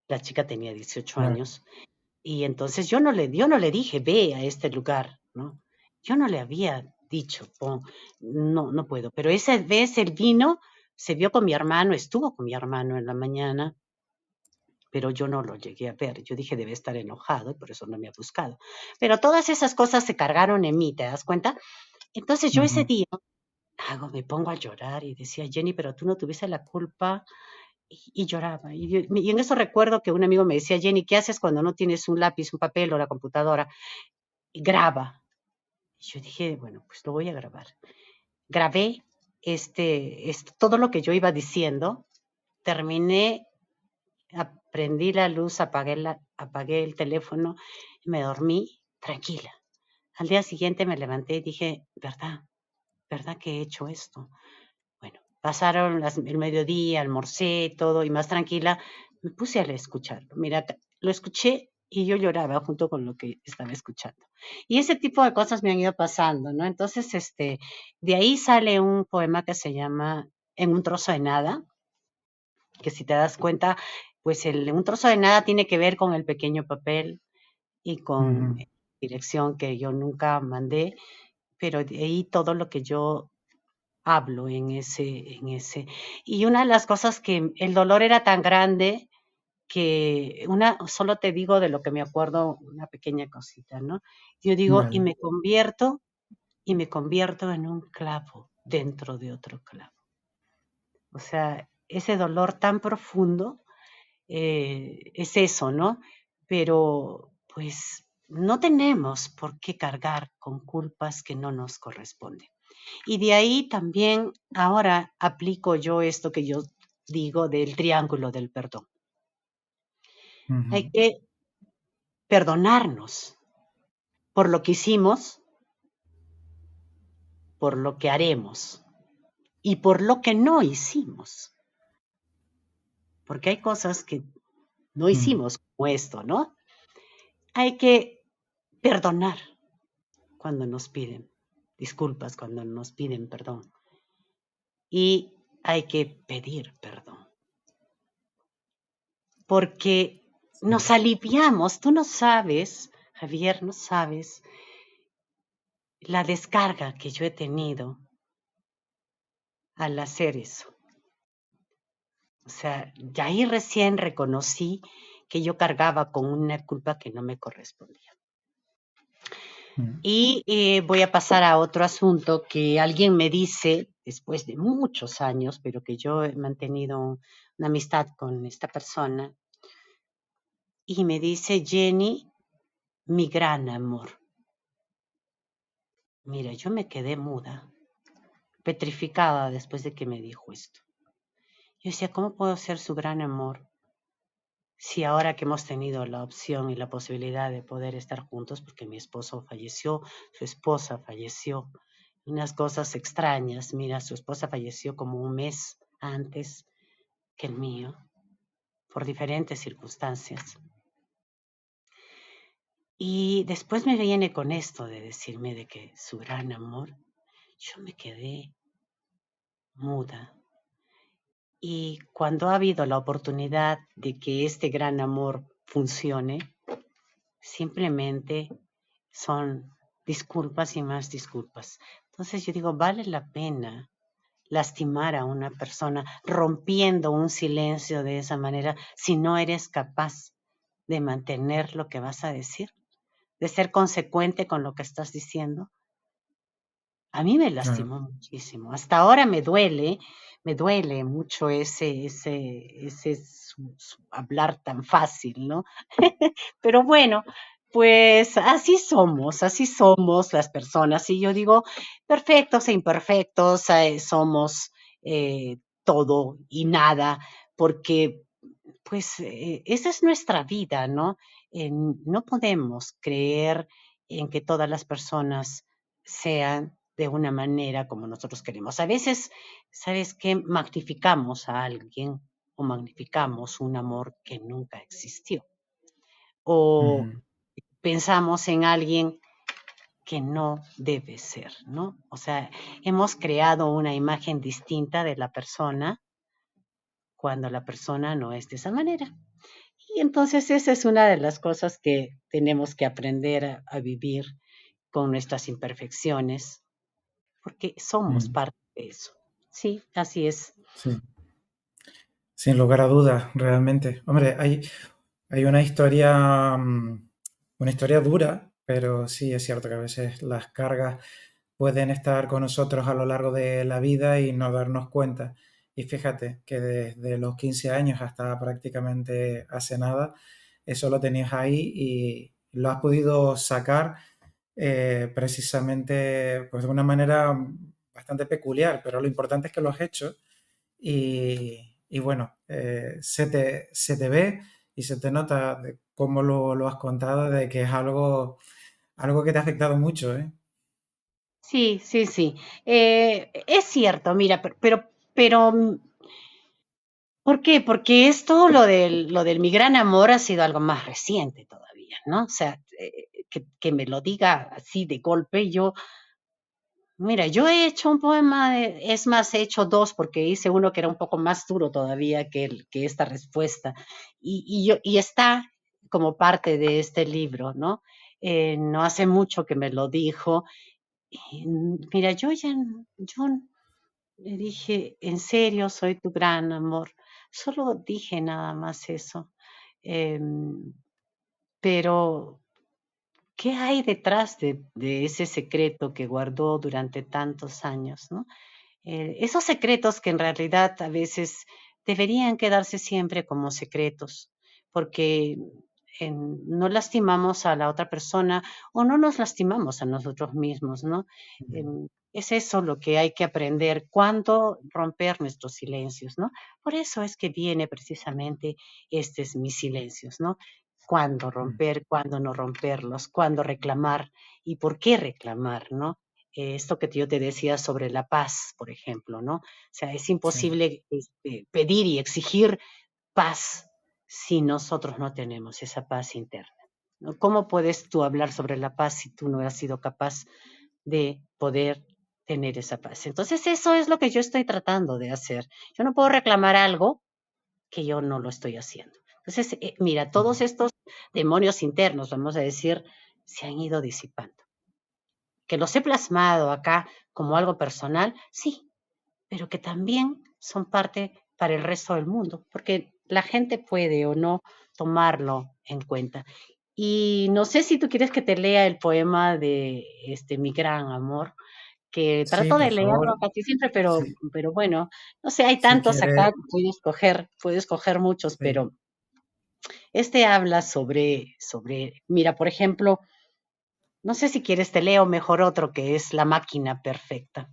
La chica tenía 18 Claro. años y entonces yo no le dije, ve a este lugar, ¿no? Yo no le había dicho, no, no puedo. Pero esa vez él vino, se vio con mi hermano, estuvo con mi hermano en la mañana, pero yo no lo llegué a ver. Yo dije, debe estar enojado y por eso no me ha buscado. Pero todas esas cosas se cargaron en mí, ¿te das cuenta? Entonces yo ese Ujú. día me pongo a llorar y decía, Jenny, pero tú no tuviste la culpa. Y lloraba. Y en eso recuerdo que un amigo me decía, Jenny, ¿qué haces cuando no tienes un lápiz, un papel o la computadora? Y graba. Y yo dije, bueno, pues lo voy a grabar. Grabé todo lo que yo iba diciendo, terminé, prendí la luz, apagué el teléfono, y me dormí tranquila. Al día siguiente me levanté y dije, ¿verdad? ¿Verdad que he hecho esto? Bueno, pasaron el mediodía, almorcé, todo, y más tranquila, me puse a escucharlo. Mira, lo escuché y yo lloraba junto con lo que estaba escuchando. Y ese tipo de cosas me han ido pasando, ¿no? Entonces, de ahí sale un poema que se llama En un trozo de nada, que si te das cuenta, pues un trozo de nada tiene que ver con el pequeño papel y con Ujú. dirección que yo nunca mandé, pero de ahí todo lo que yo hablo en ese. Y una de las cosas que el dolor era tan grande que solo te digo de lo que me acuerdo, una pequeña cosita, ¿no? Yo digo, y Vale. me convierto en un clavo dentro de otro clavo. O sea, ese dolor tan profundo, es eso, ¿no? Pero pues no tenemos por qué cargar con culpas que no nos corresponden. Y de ahí también ahora aplico yo esto que yo digo del triángulo del perdón. Hay Ujú, que perdonarnos por lo que hicimos, por lo que haremos y por lo que no hicimos. Porque hay cosas que no mm, hicimos como esto, ¿no? Hay que perdonar cuando nos piden disculpas, cuando nos piden perdón. Y hay que pedir perdón. Porque nos sí, aliviamos. Tú no sabes, Javier, no sabes la descarga que yo he tenido al hacer eso. O sea, ya ahí recién reconocí que yo cargaba con una culpa que no me correspondía. mm, Y voy a pasar a otro asunto que alguien me dice, después de muchos años, pero que yo he mantenido una amistad con esta persona, y me dice, Jenny, mi gran amor. Mira, yo me quedé muda, petrificada después de que me dijo esto. Yo decía, ¿cómo puedo ser su gran amor si ahora que hemos tenido la opción y la posibilidad de poder estar juntos, porque mi esposo falleció, su esposa falleció, unas cosas extrañas, mira, su esposa falleció como un mes antes que el mío, por diferentes circunstancias. Y después me viene con esto de decirme de que su gran amor, yo me quedé muda. Y cuando ha habido la oportunidad de que este gran amor funcione, simplemente son disculpas y más disculpas. Entonces yo digo, vale la pena lastimar a una persona rompiendo un silencio de esa manera si no eres capaz de mantener lo que vas a decir, de ser consecuente con lo que estás diciendo. A mí me claro. lastimó muchísimo. Hasta ahora me duele mucho ese su hablar tan fácil, ¿no? Pero bueno, pues así somos las personas. Y yo digo, perfectos e imperfectos, somos todo y nada, porque pues esa es nuestra vida, ¿no? No podemos creer en que todas las personas sean de una manera como nosotros queremos. A veces, ¿sabes qué? Magnificamos a alguien o magnificamos un amor que nunca existió. O Ujú, pensamos en alguien que no debe ser, ¿no? O sea, hemos creado una imagen distinta de la persona cuando la persona no es de esa manera. Y entonces esa es una de las cosas que tenemos que aprender a vivir con nuestras imperfecciones, porque somos mm, parte de eso. Sí, así es. sí, sin lugar a dudas, realmente. Hombre, hay una historia dura, pero sí es cierto que a veces las cargas pueden estar con nosotros a lo largo de la vida y no darnos cuenta. Y fíjate que desde los 15 años hasta prácticamente hace nada, eso lo tenías ahí y lo has podido sacar precisamente pues de una manera bastante peculiar, pero lo importante es que lo has hecho y bueno, se te ve y se te nota de cómo lo has contado, de que es algo que te ha afectado mucho, ¿eh? Sí, sí, sí. Es cierto, mira, pero, ¿por qué? Porque esto, lo del mi gran amor ha sido algo más reciente todavía, ¿no? O sea, que me lo diga así de golpe, mira, yo he hecho un poema, es más, he hecho dos porque hice uno que era un poco más duro todavía que esta respuesta. Y está como parte de este libro, ¿no? No hace mucho que me lo dijo. Y, mira, yo le dije, en serio, soy tu gran amor. Solo dije nada más eso. Em, pero ¿qué hay detrás de ese secreto que guardó durante tantos años, ¿no? Esos secretos que en realidad a veces deberían quedarse siempre como secretos, porque no lastimamos a la otra persona o no nos lastimamos a nosotros mismos, ¿no? Es eso lo que hay que aprender, cuándo romper nuestros silencios, ¿no? Por eso es que viene precisamente estos mis silencios, ¿no? Cuándo romper, cuándo no romperlos, cuándo reclamar y por qué reclamar, ¿no? Esto que yo te decía sobre la paz, por ejemplo, ¿no? O sea, es Sí, imposible pedir y exigir paz si nosotros no tenemos esa paz interna, ¿no? ¿Cómo puedes tú hablar sobre la paz si tú no has sido capaz de poder tener esa paz? Entonces, eso es lo que yo estoy tratando de hacer. Yo no puedo reclamar algo que yo no lo estoy haciendo. Entonces, mira, todos estos demonios internos, vamos a decir, se han ido disipando. Que los he plasmado acá como algo personal, sí, pero que también son parte para el resto del mundo, porque la gente puede o no tomarlo en cuenta. Y no sé si tú quieres que te lea el poema de Mi gran amor, que sí, trato por de favor. leerlo casi siempre, Sí, pero bueno, no sé, hay si tantos acá, quieres, puedes coger muchos, sí. pero este habla mira, por ejemplo, no sé si quieres te leo mejor otro que es La máquina perfecta.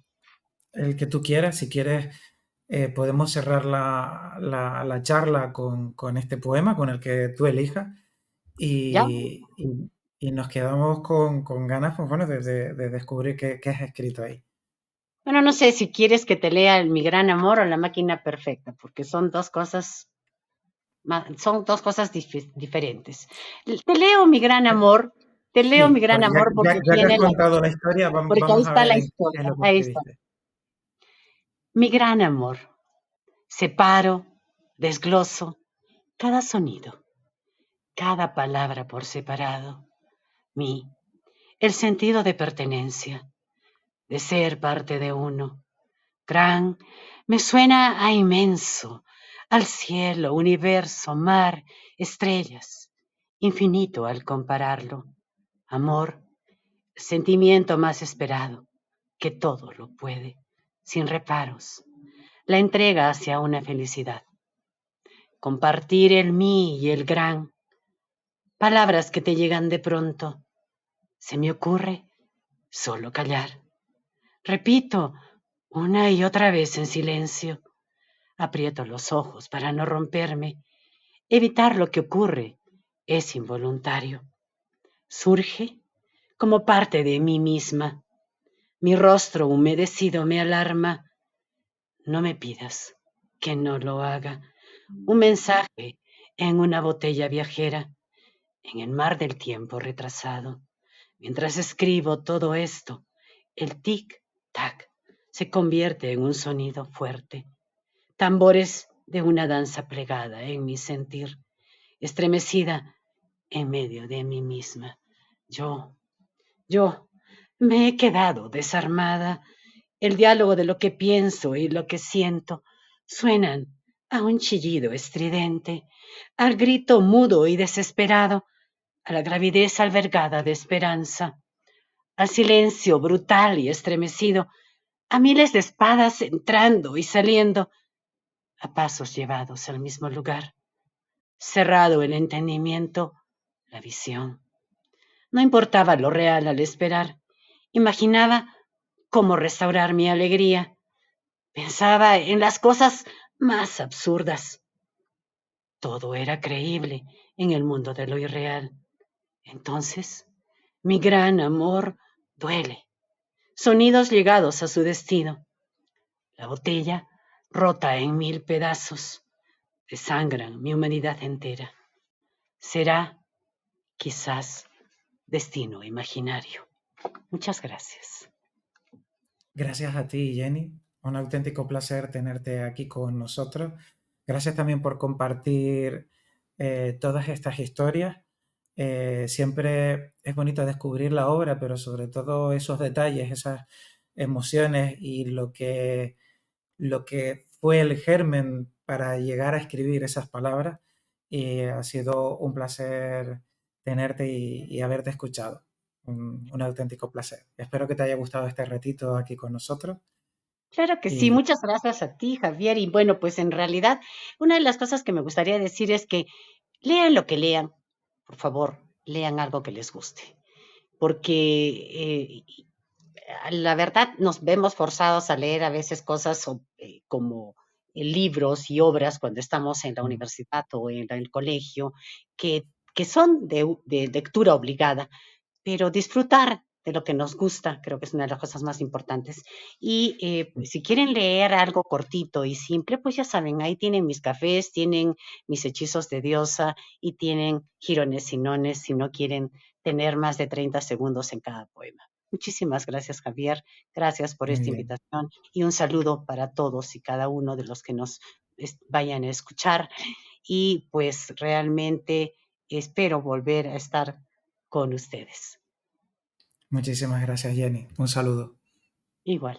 El que tú quieras, si quieres, podemos cerrar la charla con este poema, con el que tú elijas, ¿Ya? y nos quedamos con ganas, pues bueno, de descubrir qué has escrito ahí. Bueno, no sé si quieres que te lea Mi gran amor o La máquina perfecta, porque son dos cosas diferentes. Te leo Mi gran amor, te leo Mi Sí, gran porque amor porque ya que has tiene contado la historia, porque ahí vamos a está ver la en qué es historia, lo que ahí está. escribiste. Mi gran amor, separo, desgloso cada sonido, cada palabra por separado. Mi, el sentido de pertenencia, de ser parte de uno. Gran, me suena a inmenso, al cielo, universo, mar, estrellas, infinito al compararlo. Amor, sentimiento más esperado, que todo lo puede, sin reparos. La entrega hacia una felicidad. Compartir el mí y el gran. Palabras que te llegan de pronto. Se me ocurre solo callar. Repito una y otra vez en silencio. Aprieto los ojos para no romperme. Evitar lo que ocurre es involuntario. Surge como parte de mí misma. Mi rostro humedecido me alarma. No me pidas que no lo haga. Un mensaje en una botella viajera, en el mar del tiempo retrasado. Mientras escribo todo esto, el tic-tac se convierte en un sonido fuerte. Tambores de una danza plegada en mi sentir, estremecida en medio de mí misma. Yo, yo, me he quedado desarmada. El diálogo de lo que pienso y lo que siento suenan a un chillido estridente, al grito mudo y desesperado, a la gravidez albergada de esperanza, al silencio brutal y estremecido, a miles de espadas entrando y saliendo, a pasos llevados al mismo lugar, cerrado el entendimiento, la visión. No importaba lo real al esperar, imaginaba cómo restaurar mi alegría, pensaba en las cosas más absurdas. Todo era creíble en el mundo de lo irreal. Entonces, mi gran amor duele. Sonidos llegados a su destino. La botella, rota en mil pedazos, desangran mi humanidad entera. Será, quizás, destino imaginario. Muchas gracias. Gracias a ti, Jenny. Un auténtico placer tenerte aquí con nosotros. Gracias también por compartir todas estas historias. Siempre es bonito descubrir la obra, pero sobre todo esos detalles, esas emociones y lo que fue el germen para llegar a escribir esas palabras. Y ha sido un placer tenerte y haberte escuchado. Un auténtico placer. Espero que te haya gustado este ratito aquí con nosotros Claro que sí, Y muchas gracias a ti, Javier. Y bueno, pues en realidad, una de las cosas que me gustaría decir es que lean lo que lean, por favor, lean algo que les guste, porque la verdad nos vemos forzados a leer a veces cosas como libros y obras cuando estamos en la mm, universidad o en el colegio, que son de lectura obligada, pero disfrutar de lo que nos gusta, creo que es una de las cosas más importantes. Y pues, si quieren leer algo cortito y simple, pues ya saben, ahí tienen mis cafés, tienen mis hechizos de diosa y tienen girones y nones si no quieren tener más de 30 segundos en cada poema. Muchísimas gracias, Javier. Gracias por muy esta bien. invitación y un saludo para todos y cada uno de los que nos vayan a escuchar. Y pues realmente espero volver a estar con ustedes. Muchísimas gracias, Jenny. Un saludo. Igual.